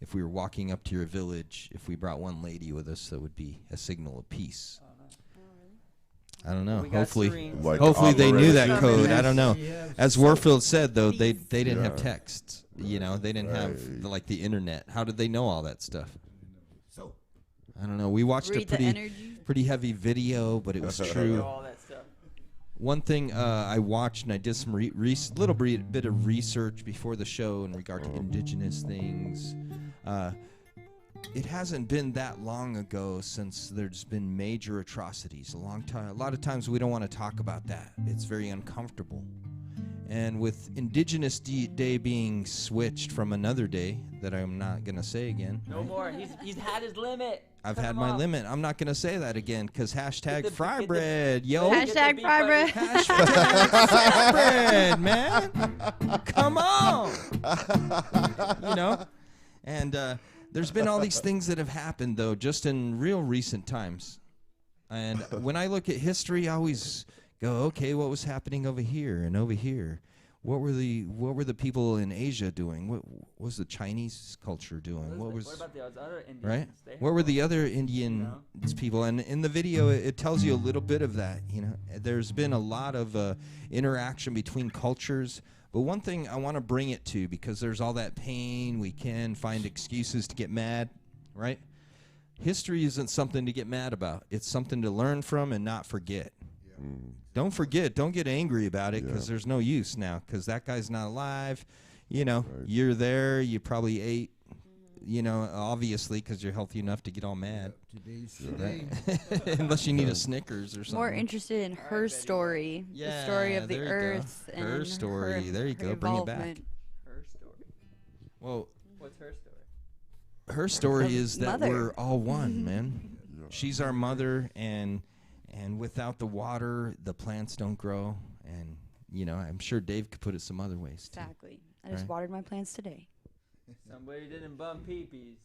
If we were walking up to your village, if we brought 1 lady with us, that would be a signal of peace. I don't know. We got Hopefully, Serene. Like hopefully they knew that Operation. code. I don't know. As Warfield said, though, they didn't have Yeah. text. You know, they didn't have the internet. How did they know all that stuff? I don't know. We watched Read a the energy. pretty heavy video, but it was true. All that stuff. One thing I watched, and I did some little bit of research before the show in regard to indigenous things. It hasn't been that long ago since there's been major atrocities. A lot of times we don't want to talk about that. It's very uncomfortable. And with Indigenous Day being switched from another day that I'm not going to say again. No more. He's had his limit. I've Cut had him my off. limit. I'm not going to say that again because hashtag the- fry get the- bread, yo. Hashtag fry bread. Hashtag fry bread, man. Come on. You know? And there's been all these things that have happened, though, just in real recent times. And when I look at history, I always go, okay, what was happening over here and over here? What were the people in Asia doing? What was the Chinese culture doing? What about the other Indians? right? They What were have the other Indian people? And in the video, it tells you a little bit of that. You know, there's been a lot of interaction between cultures. But one thing I want to bring it to, because there's all that pain, we can find excuses to get mad, right? History isn't something to get mad about. It's something to learn from and not forget. Don't forget. Don't get angry about it because there's no use now because that guy's not alive. You know, you're there. You probably ate, you know, obviously because you're healthy enough to get all mad. Today's Right? Unless you need a Snickers or something. More interested in her story, the story of the there you go. Earth, and Her story. There you her go. Bring it back. involvement. Her story. Well, What's her story? her story is that Mother. we're all one, man. She's our mother, and without the water, the plants don't grow. And you know, I'm sure Dave could put it some other ways too. Exactly. I just Right. watered my plants today. Somebody didn't bum peepees.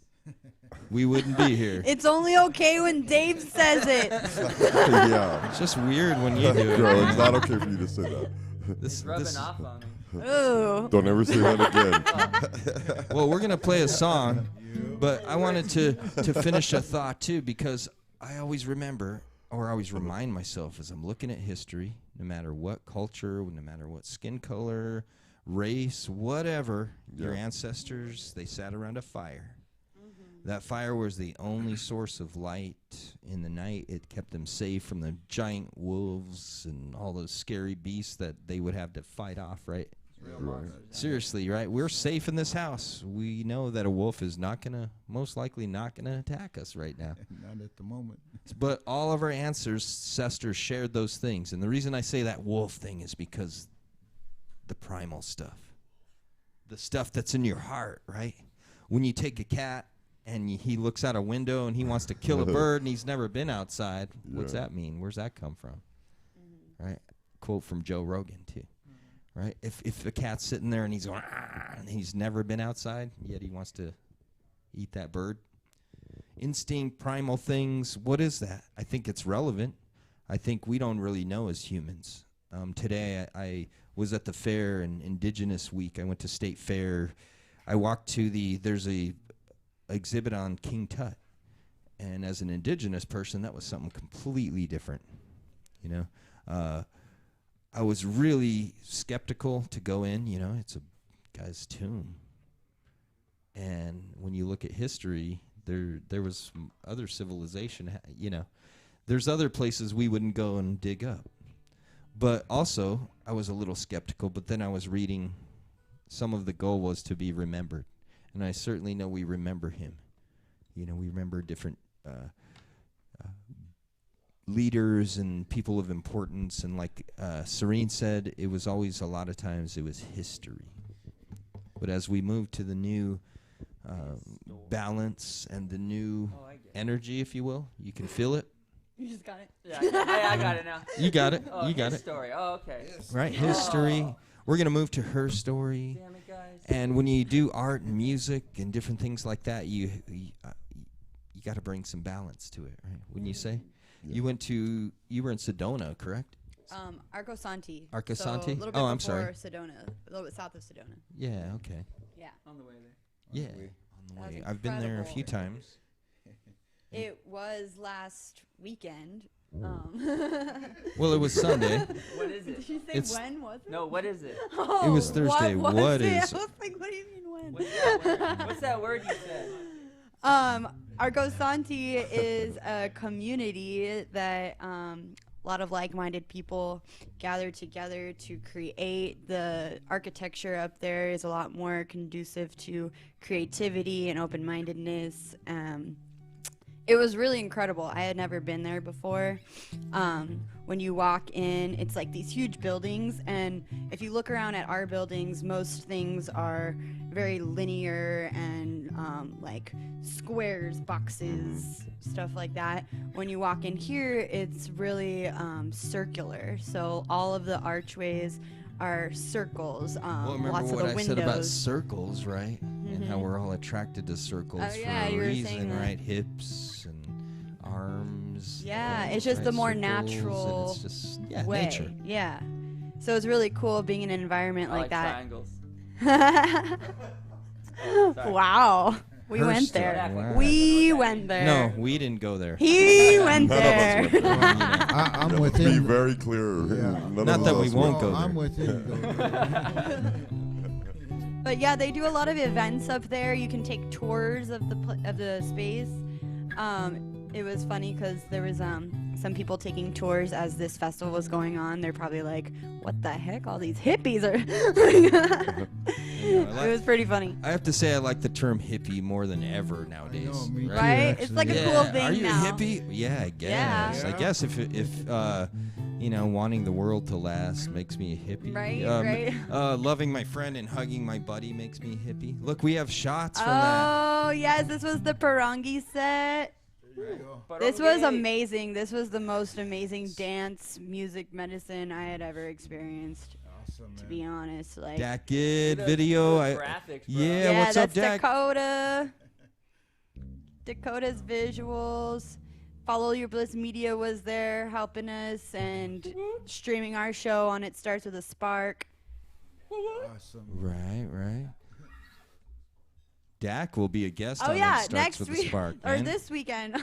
We wouldn't be here. It's only okay when Dave says it. Yeah. It's just weird when you do it. Girl, it's man. not okay for you to say that. It's rubbing off on me. Ooh. Don't ever say that again. Well, we're gonna play a song, but I wanted to finish a thought too because I always remember, or I always remind myself as I'm looking at history, no matter what culture, no matter what skin color, race, whatever, your ancestors, they sat around a fire. That fire was the only source of light in the night. It kept them safe from the giant wolves and all those scary beasts that they would have to fight off, right? Seriously, right? We're safe in this house. We know that a wolf is most likely not gonna attack us right now. Not at the moment. But all of our ancestors shared those things. And the reason I say that wolf thing is because the primal stuff. The stuff that's in your heart, right? When you take a cat and he looks out a window and he wants to kill a bird and he's never been outside, what's that mean? Where's that come from? Right? Quote from Joe Rogan, too. Right? If a cat's sitting there and he's going, and he's never been outside, yet he wants to eat that bird. Instinct, primal things, what is that? I think it's relevant. I think we don't really know as humans. Today I was at the fair, in Indigenous Week. I went to State Fair. I walked to there's a exhibit on King Tut. And as an Indigenous person, that was something completely different, you know. I was really skeptical to go in, you know, it's a guy's tomb. And when you look at history, there was other civilization, you know. There's other places we wouldn't go and dig up. But also, I was a little skeptical, but then I was reading, some of the goal was to be remembered. And I certainly know we remember him. You know, we remember different leaders and people of importance. And like Serene said, it was always, a lot of times, it was history. But as we move to the new balance and the new energy, if you will, you can feel it. You just got it. Yeah, I got it now. You got it. Oh, You got his it. story. Oh, okay. Right? History. We're going to move to her story. Damn it, guys. And when you do art and music and different things like that, you got to bring some balance to it, right? Wouldn't you say? You were in Sedona, correct? Arcosanti. Arcosanti? So a little bit Oh, I'm before sorry. Sedona, a little bit south of Sedona. Yeah, okay. Yeah. On the way there. Yeah, on the That was way. I've been there a few incredible. times. It was last weekend. Well, it was Sunday. What is Did it? you say It's- when was it? No, what is it? Oh, It was Thursday. What What was it? is- I was like, what do you mean when? What's that word you said? Arcosanti is a community that a lot of like-minded people gather together to create. The architecture up there is a lot more conducive to creativity and open-mindedness. It was really incredible. I had never been there before. When you walk in, it's like these huge buildings, and if you look around at our buildings, most things are very linear and like squares, boxes, stuff like that. When you walk in here, it's really circular. So all of the archways are circles. Well, remember lots what of the I windows. said about circles, right? And how we're all attracted to circles Oh, yeah, for you a were saying reason, that. right? Hips and arms. Yeah, and, it's just right, the more circles, and natural it's just, yeah, way. nature. Yeah. So it's really cool being in an environment I like like that. triangles. Oh, sorry. Wow. We Her went story, there. wow. We went there. No, we didn't go there. He went None of us there. went there. I'm Let's with be him. very clear. Yeah. None Not of that we us won't went. go I'm there. with him. But yeah, they do a lot of events up there. You can take tours of the space. It was funny because there was some people taking tours as this festival was going on. They're probably like, "What the heck? All these hippies are." It was pretty funny, I have to say I like the term hippie more than ever nowadays. know, me too. right? It's like a Yeah, cool thing are you now. a hippie? Yeah, I guess. I Yeah. guess if wanting the world to last makes me a hippie. Right, right. Loving my friend and hugging my buddy makes me a hippie. Look, we have shots from that. Oh yes, this was the Parangi set. This was amazing. This was the most amazing dance, music, medicine I had ever experienced. Awesome, To man. be honest, like That good video. Graphics, bro. Yeah, what's up, that's Dak? Dakota. Dakota's visuals. Follow Your Bliss Media was there helping us and streaming our show on It Starts With a Spark. Awesome. Right. Dak will be a guest Oh on yeah, It Starts next with a week Spark, or man. this weekend,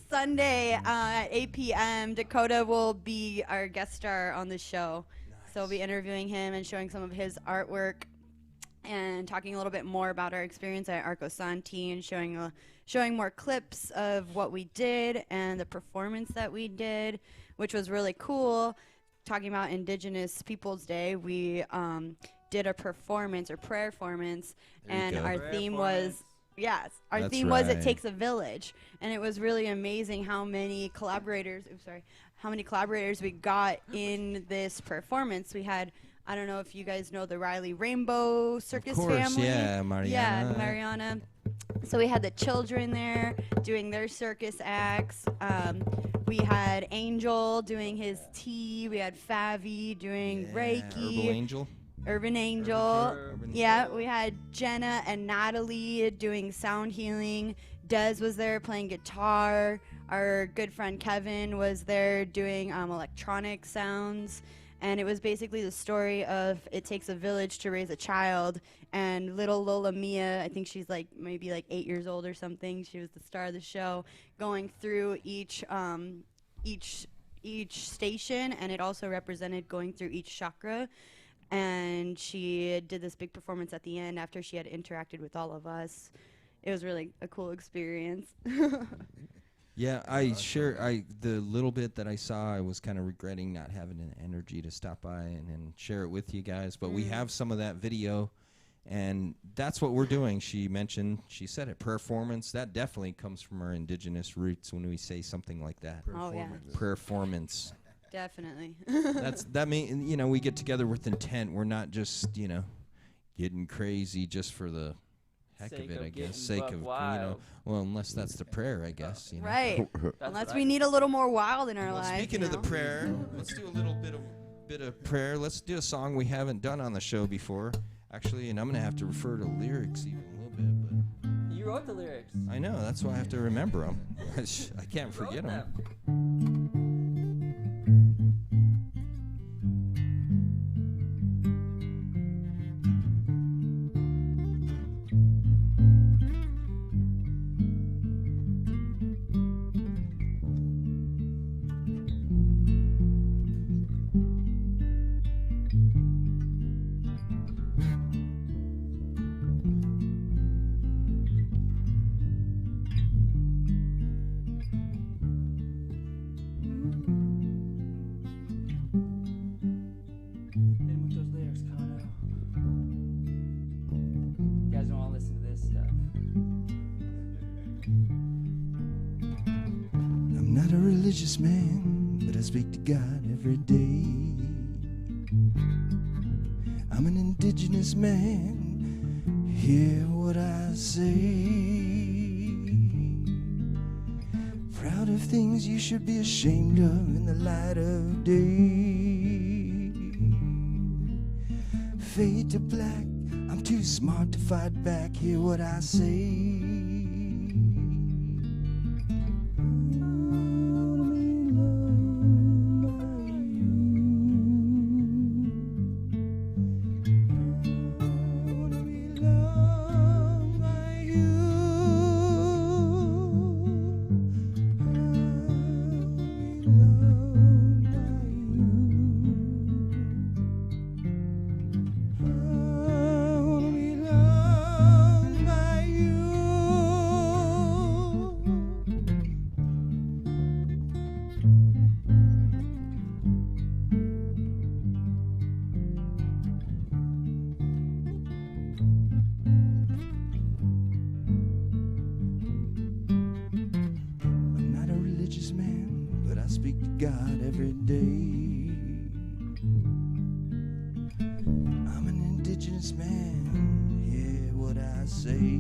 Sunday at 8 p.m. Dakota will be our guest star on the show. So we'll be interviewing him and showing some of his artwork and talking a little bit more about our experience at Arcosanti and showing more clips of what we did and the performance that we did, which was really cool. Talking about Indigenous Peoples Day, we did a performance or prayer performance, There you and go. our Prayer theme performance. was our That's theme was It right. Takes a Village, and it was really amazing how many collaborators we got in this performance. We had, I don't know if you guys know the Riley Rainbow Circus Of course, family. yeah, Mariana. Yeah, Mariana. So we had the children there doing their circus acts. We had Angel doing his tea. We had Favi doing Reiki. Herbal Angel. Urban Angel. Urban Yeah, we had Jenna and Natalie doing sound healing. Des was there playing guitar. Our good friend Kevin was there doing electronic sounds. And it was basically the story of it takes a village to raise a child. And little Lola Mia, I think she's like maybe like 8 years old or something. She was the star of the show, going through each station, and it also represented going through each chakra. And she did this big performance at the end after she had interacted with all of us. It was really a cool experience. Yeah, the little bit that I saw, I was kind of regretting not having an energy to stop by and share it with you guys. But we have some of that video, and that's what we're doing. She said it, performance. That definitely comes from our indigenous roots when we say something like that. Oh, yeah. Performance. Definitely. That mean, we get together with intent. We're not just, getting crazy just for the heck Sake of it, of I guess. getting Sake buck of, wild. well, unless that's the prayer, I guess. Right. That's Unless what we I need a little more wild in our Well, lives. speaking of the prayer, let's do a little bit of prayer. Let's do a song we haven't done on the show before, actually, and I'm gonna have to refer to lyrics even a little bit, You wrote the lyrics. but I know that's why I have to remember them. I can't You wrote forget them. them. religious man, but I speak to God every day. I'm an indigenous man, hear what I say. Proud of things you should be ashamed of in the light of day. Fade to black, I'm too smart to fight back, hear what I say. Speak to God every day. I'm an indigenous man, hear what I say.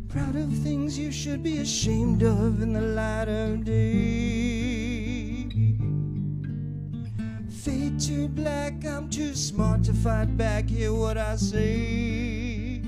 Proud of things you should be ashamed of in the light of day. Fade to black, I'm too smart to fight back, hear what I say.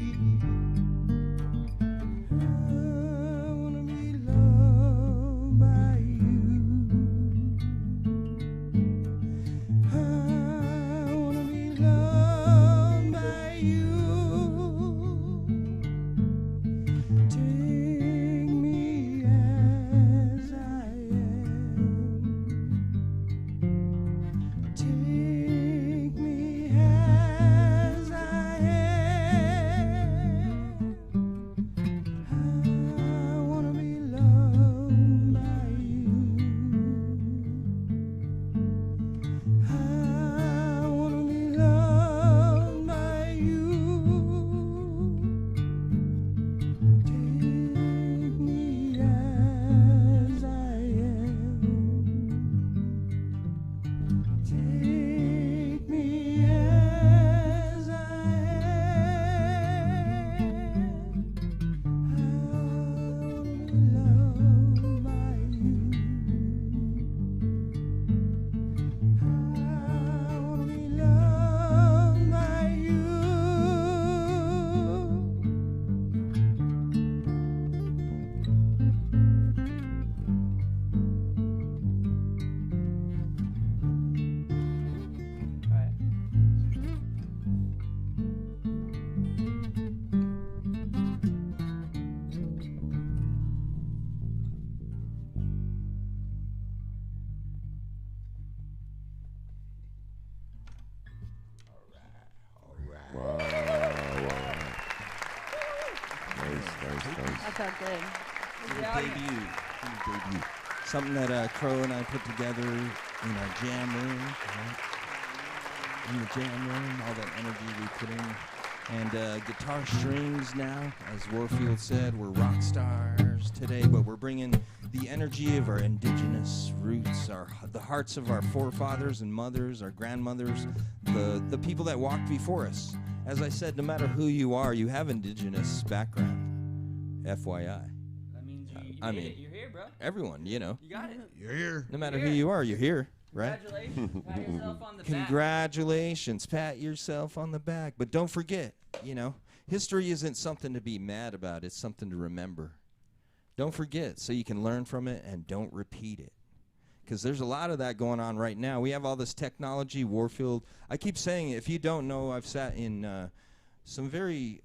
Wow. Nice. That felt good. Debut. Something that Crow and I put together in our jam room. Right? In the jam room, all that energy we put in. And guitar strings now, as Warfield said, we're rock stars today, but we're bringing the energy of our indigenous roots, the hearts of our forefathers and mothers, our grandmothers, the people that walked before us. As I said, no matter who you are, you have indigenous background. FYI. That means you're here, bro. Everyone, you know. You got it. You're here. No matter who you are, you're here, right? Congratulations. Pat yourself on the back. Congratulations. Pat yourself on the back. But don't forget, history isn't something to be mad about. It's something to remember. Don't forget so you can learn from it and don't repeat it. Because there's a lot of that going on right now. We have all this technology, Warfield. I keep saying, if you don't know, I've sat in some very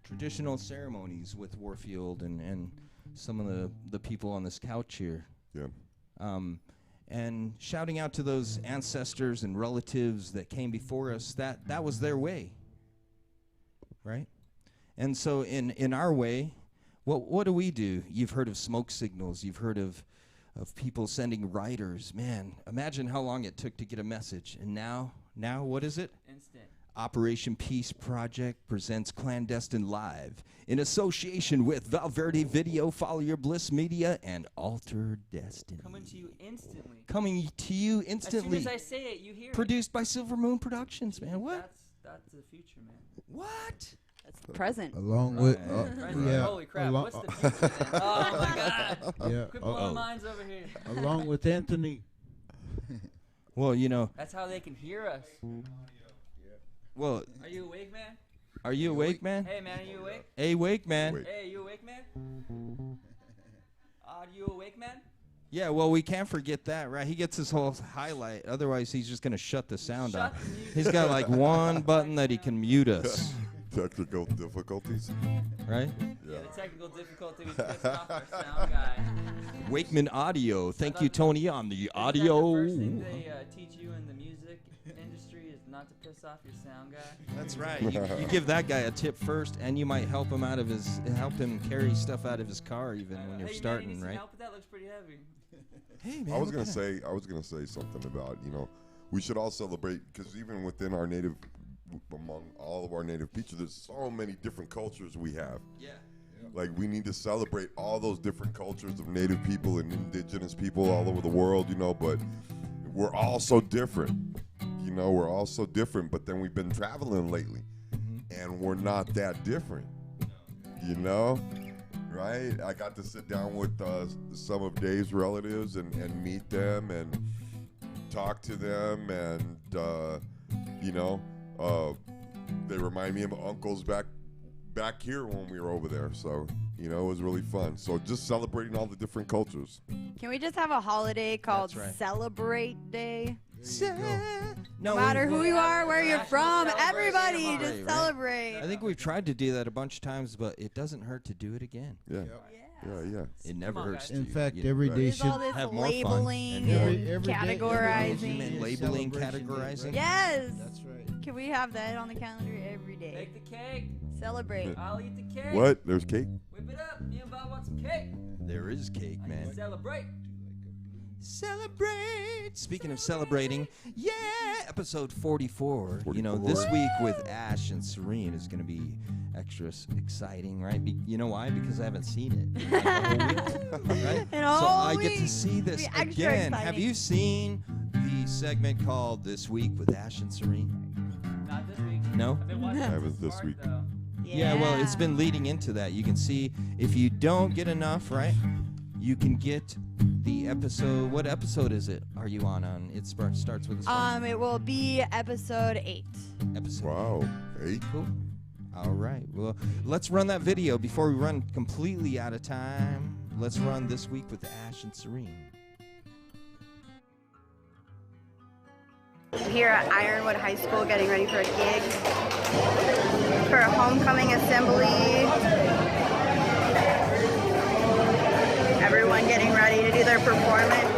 traditional ceremonies with Warfield and some of the people on this couch here. Yeah. And shouting out to those ancestors and relatives that came before us, that was their way, right? And so in our way, what do? You've heard of smoke signals. You've heard of people sending riders. Man, imagine how long it took to get a message. And now what is it? Instant. Operation Peace Project presents Clandestine Live in association with Valverde Video, Follow Your Bliss Media, and Alter Destiny. Coming to you instantly. Coming to you instantly. As soon as I say it, you hear Produced by Silver Moon Productions, man. What? That's the future, man. What? That's present. Along with, Present. yeah, Holy crap! What's the future then? Oh my God! yeah, Quit blowing minds over here. along with Anthony. Well, you know. That's how they can hear us. Well, Are you awake, man? are you awake, man? Hey, man, are you awake? Hey, wake, man. Wait. Hey, you awake, man? Are you awake, man? Yeah, well, we can't forget that, right? He gets his whole highlight. Otherwise, he's just going to shut the sound off. Shut the music. He's got like one button that he can mute us, Technical difficulties. right? Yeah, the technical difficulty was pissing off our sound guy. Wakeman Audio. Thank you, Tony, on the Isn't that audio. the first thing they teach you in the music industry is not to piss off your sound guy? That's right. You give that guy a tip first, and you might help him carry stuff out of his car even when you're Hey, starting, man, you need some right? help with that? Looks pretty heavy. Hey, man. I was what gonna say something about, we should all celebrate, because even within our native, among all of our native features, there's so many different cultures we have. Yeah. Like, we need to celebrate all those different cultures of native people and indigenous people all over the world, but we're all so different. We're all so different, but then we've been traveling lately, and we're not that different, right? I got to sit down with some of Dave's relatives and meet them and talk to them, and, they remind me of uncles back here when we were over there, so it was really fun. So just celebrating all the different cultures. Can we just have a holiday called That's right. Celebrate Day? No matter who you are, where you're National from, everybody celebration just right? celebrate. I think we've tried to do that a bunch of times, but it doesn't hurt to do it again. Yeah, yeah. It never on, hurts. guys. In to, fact, you know, every right? day There's all should this have more fun labeling and and, every day categorizing. is a Labeling, celebration day, categorizing. right? Yes. That's right. Can we have that on the calendar every day? Make the cake. Celebrate. I'll eat the cake. What? There's cake? Whip it up. Me and Bob want some cake. There is cake, I man. can celebrate. Celebrate. Speaking of celebrating, yeah, episode 44. 44. This week with Ash and Serene is going to be extra exciting, right? You know why? Because I haven't seen it. Right? And So I all get to week. see this Be extra again. Have exciting. you seen the segment called This Week with Ash and Serene? Not this week. No? I've been watching I haven't since this March, week. though. Yeah, well, it's been leading into that. You can see if you don't get enough, right? You can get the episode. What episode is it? Are you on? It starts with a It will be episode 8. episode. Wow. 8? Cool. All right. Well, let's run that video before we run completely out of time. Let's run This Week with Ash and Serene. Here at Ironwood High School, getting ready for a gig, for a homecoming assembly. Everyone getting ready to do their performance.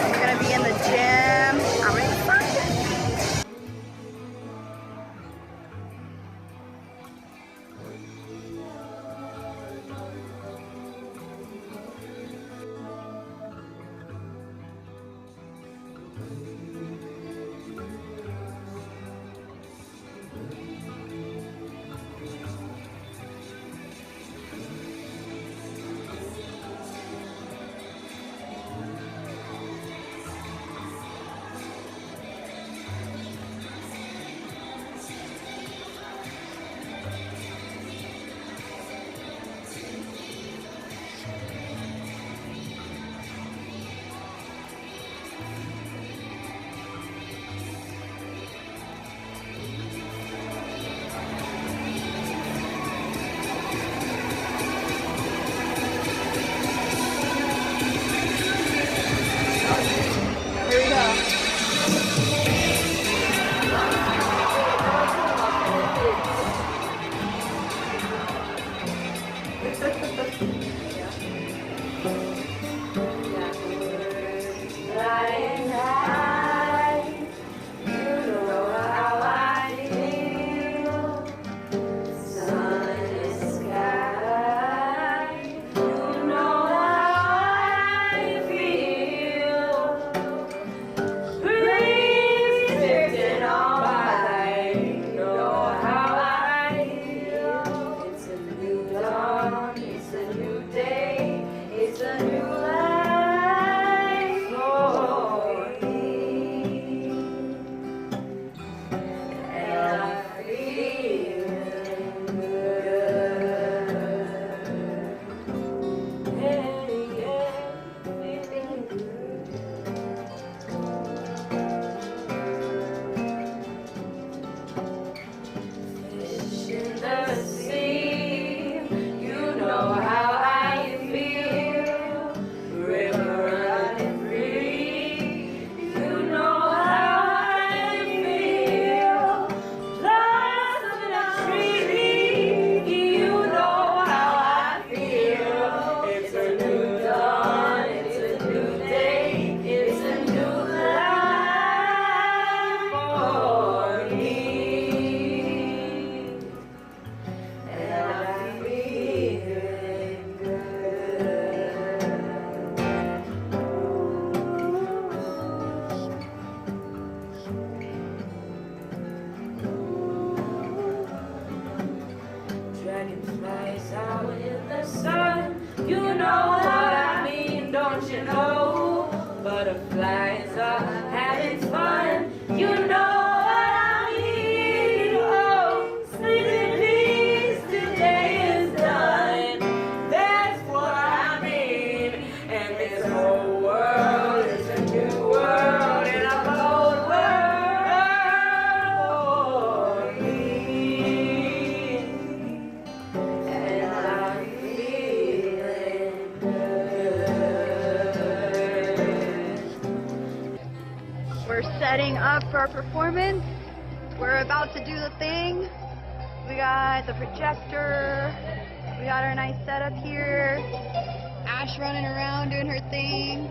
I'm gonna be in the gym. I'm excited. Here we go. having fun. You know what I mean. Oh, sleeping peace, today is done. That's what I mean. And this whole world is a new world and a cold world for me. And I'm feeling good. We're setting up for our performance. We're about to do the thing. We got the projector. We got our nice setup here. Ash running around doing her thing.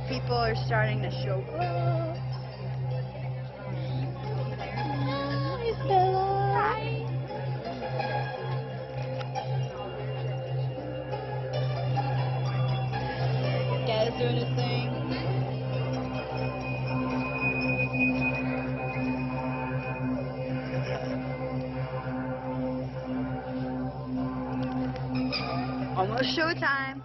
People are starting to show up. Hi, Stella. Hi. Dad's doing his thing. Almost showtime.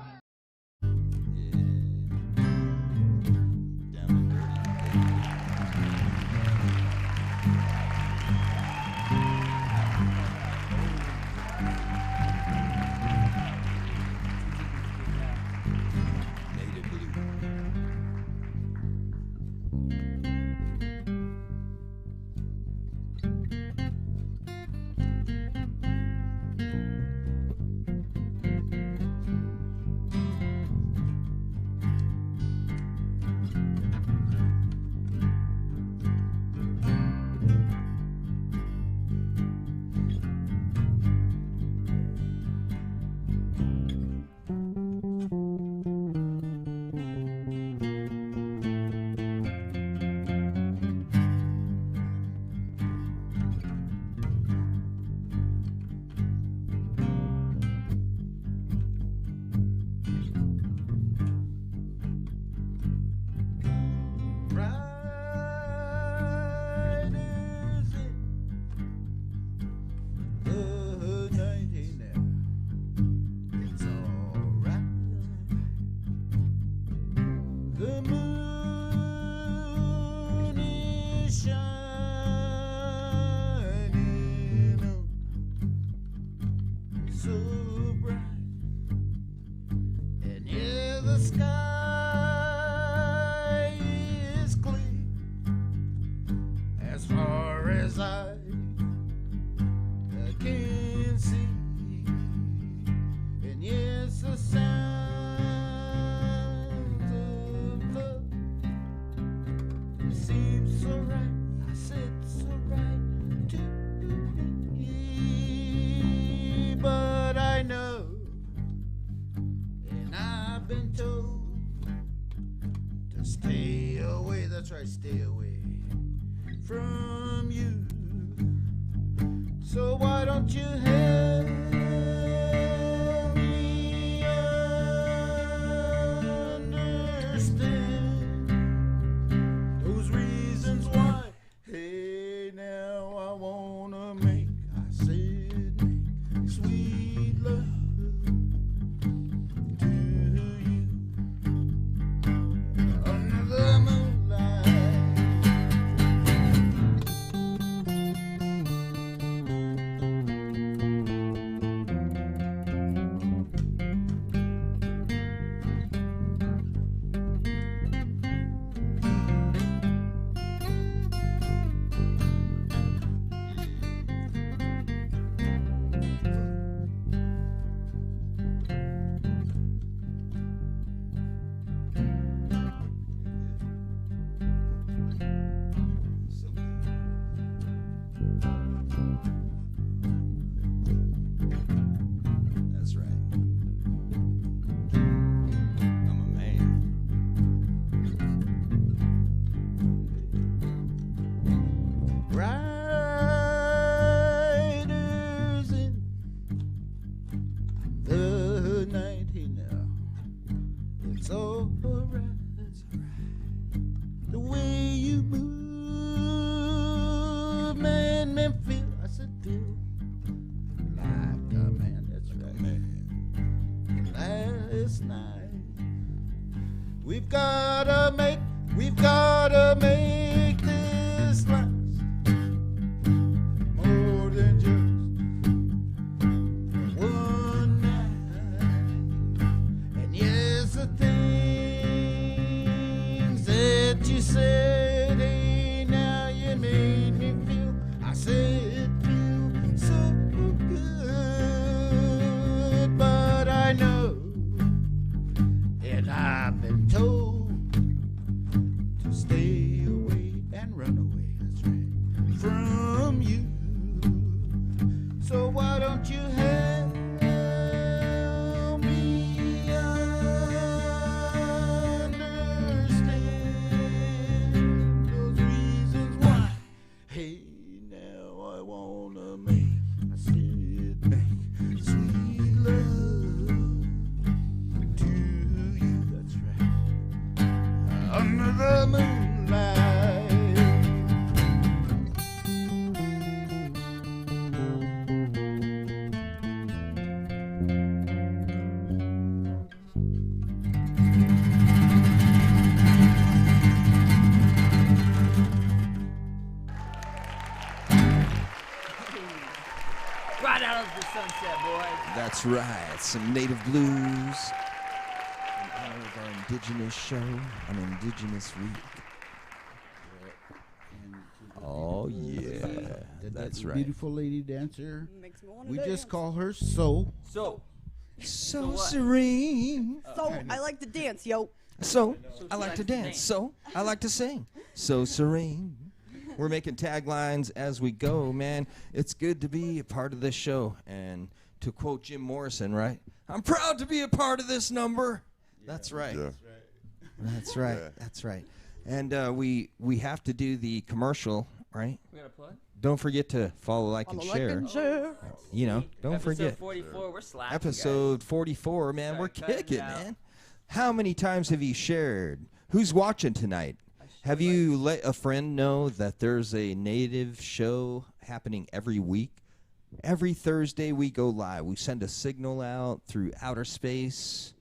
Stay away from you. So why don't you help me understand those reasons why? Hey, now I wanna make, I said make sweet love to you under the moon. We've gotta make this last more than just one night. And yes, the things that you said, hey, now you made me feel. I said it feels so good, but I know, and I've been told to stay away and run away, that's right, from you. So why don't you help me understand those reasons why? Hey, now I wanna make, I said make sweet love to you, that's right, under the moonlight. Right out of the sunset, boys. That's right. Some native blues in honor of our Indigenous show on Indigenous Week. Oh, yeah. That's right. Beautiful lady dancer. Makes me wanna We dance. just call her So. So, So what? serene. So I like to dance, yo. So I she like likes to to dance. dance. So I like to sing. So serene. We're making taglines as we go, man. It's good to be a part of this show. And to quote Jim Morrison, right? I'm proud to be a part of this number. That's right. Yeah. That's right. Yeah. That's right. And we have to do the commercial, right? we got a plug? Don't forget to follow, like, and Follow, share. like, and share. You know, don't Episode forget. 44, we're slapping. Episode 44, man. We're Start cutting kicking, out. man. How many times have you shared? Who's watching tonight? Have you let a friend know that there's a native show happening every week? Every Thursday we go live. We send a signal out through outer space.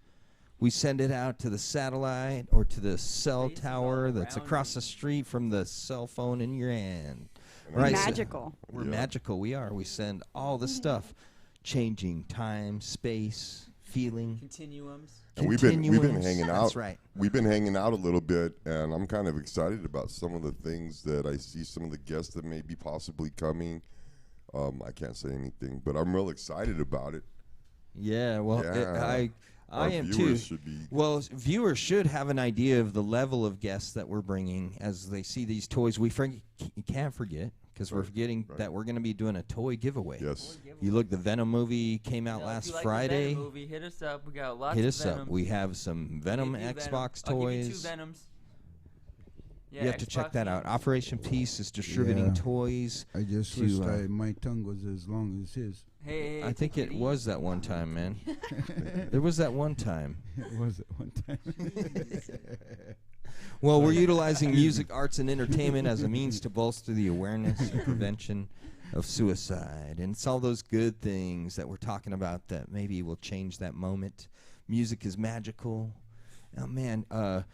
We send it out to the satellite or to the cell Space is tower all that's around across you. the street from the cell phone in your hand. And Right, so- Magical. We're Yeah. magical. We are. We send all the stuff, changing time, space, feeling. Continuums. And we've been continuums. hanging out. That's right. We've been hanging out a little bit, and I'm kind of excited about some of the things that I see. Some of the guests that may be possibly coming. I can't say anything, but I'm real excited about it. Yeah. Well, Yeah. I Our am too. viewers should be. Well, viewers should have an idea of the level of guests that we're bringing as they see these toys. You can't forget because we're Right, forgetting right. that we're going to be doing a toy giveaway. Yes. You look, the Venom movie came out You know, if last you like Friday. The Venom movie, hit us up. We got lots Hit of us Venoms. up. We have some Venom Give you Xbox Venom. I'll give you toys. 2 Venoms. Yeah, You have to check Xbox that out. Venoms. Operation Peace is distributing Yeah. toys. I just To, wished uh, my tongue was as long as his. Hey, I think take it easy. was that one time, man. There was that one time. It was at one time. Well, we're utilizing music, arts, and entertainment as a means to bolster the awareness and prevention of suicide. And it's all those good things that we're talking about that maybe will change that moment. Music is magical. Oh, man. I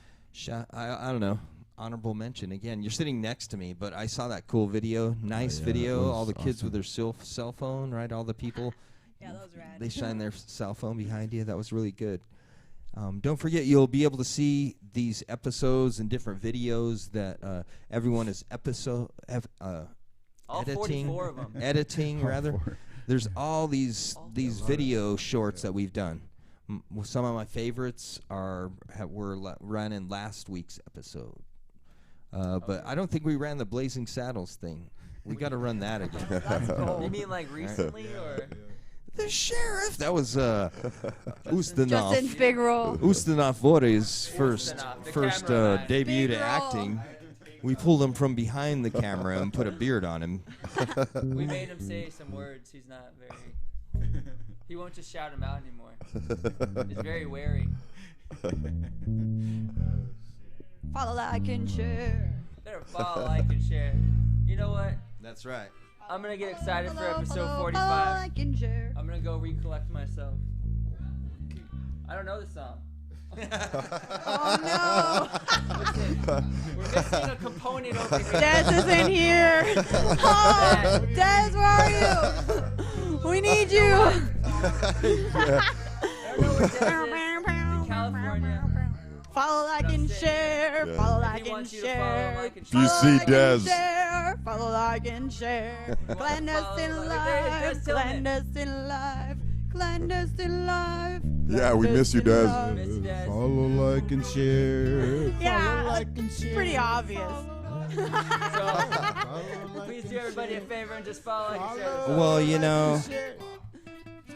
don't know. Honorable mention. Again, you're sitting next to me, but I saw that cool video. Nice yeah, video. that All the was kids awesome. with their cell phone, right? All the people. Yeah, that was rad. They shine their cell phone behind you. That was really good. Don't forget, you'll be able to see these episodes and different videos that everyone is All editing. 44 of them. Editing, All rather. four. There's all these video shorts that we've done. Some of my favorites were run in last week's episode. But I don't think we ran the Blazing Saddles thing. We got to run that again. That's cool. You mean like recently or? The sheriff. That was Ustinov. Justin Figueroa. Ustinov Vore's first The first cameraman. debut to Figaro. acting. We pulled him from behind the camera and put a beard on him. We made him say some words. He's not very. He won't just shout them out anymore. He's very wary. Follow, like, and share. Better follow, like, and share. You know what? That's right. I'm gonna get excited for episode Follow, 45. like, and share. I'm gonna go recollect myself. I don't know the song. Oh We're missing a component over here. no! Des isn't here. Oh, Des, where are you? We need you. I don't know where Des is. In California. Follow, like, and share. Yeah. Follow, He like, and wants you to follow, share. like, and If you share. see Like and Des, share. Follow, like, and share. Clandestine follow, like, life. Des Tillman. Clandestine life. Clandestine life. yeah, we miss you, Clandestine Des. life. Miss you, Des. Follow, like, and share. Yeah, Follow, like, and share. pretty obvious. So, please do everybody a favor and just follow, like, and share. Well, you know,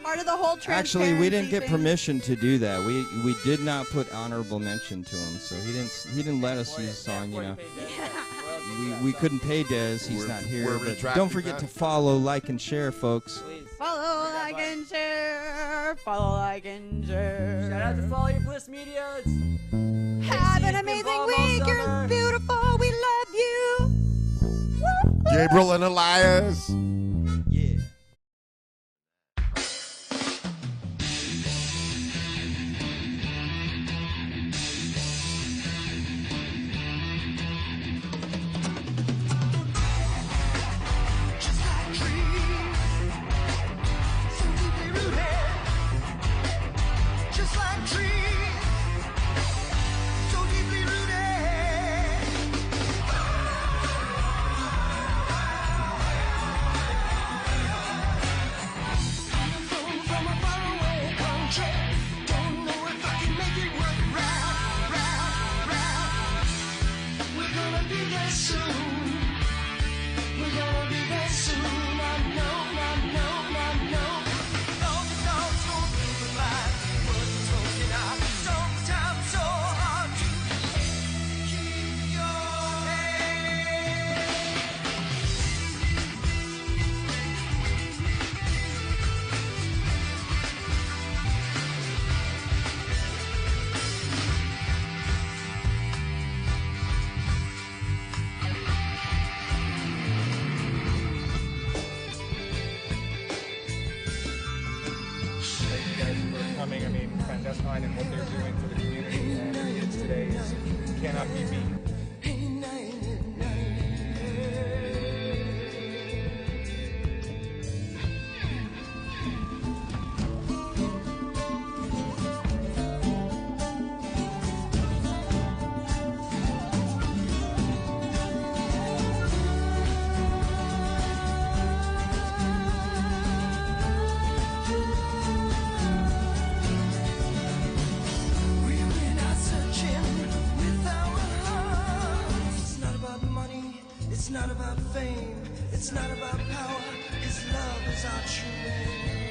Part of the whole actually, we didn't transparency get thing. permission to do that. We did not put honorable mention to him, so he didn't let us use a song. You know, we couldn't pay Des. He's We're- not here. we're But retracting don't forget that. to follow, like, and share, folks. Please. Follow, like, and share. Follow, like, and share. Shout out to Follow Your Bliss Media. It's Have an been amazing bomb all week. summer. You're beautiful. We love you. Woo-hoo. Gabriel and Elias. Yeah. Just like trees, so deeply rooted. From a faraway country, don't know if I can make it work. We're gonna be there soon. We're gonna be there soon. I know. All the dogs go through the light, words are spoken out. Sometimes so hard to keep your head. Thank you guys for coming. I mean, Destine and what they're doing for the community and kids today cannot be beat. We've been out searching with our hearts. It's not about money, it's not about fame, it's not about power. His love is our true name.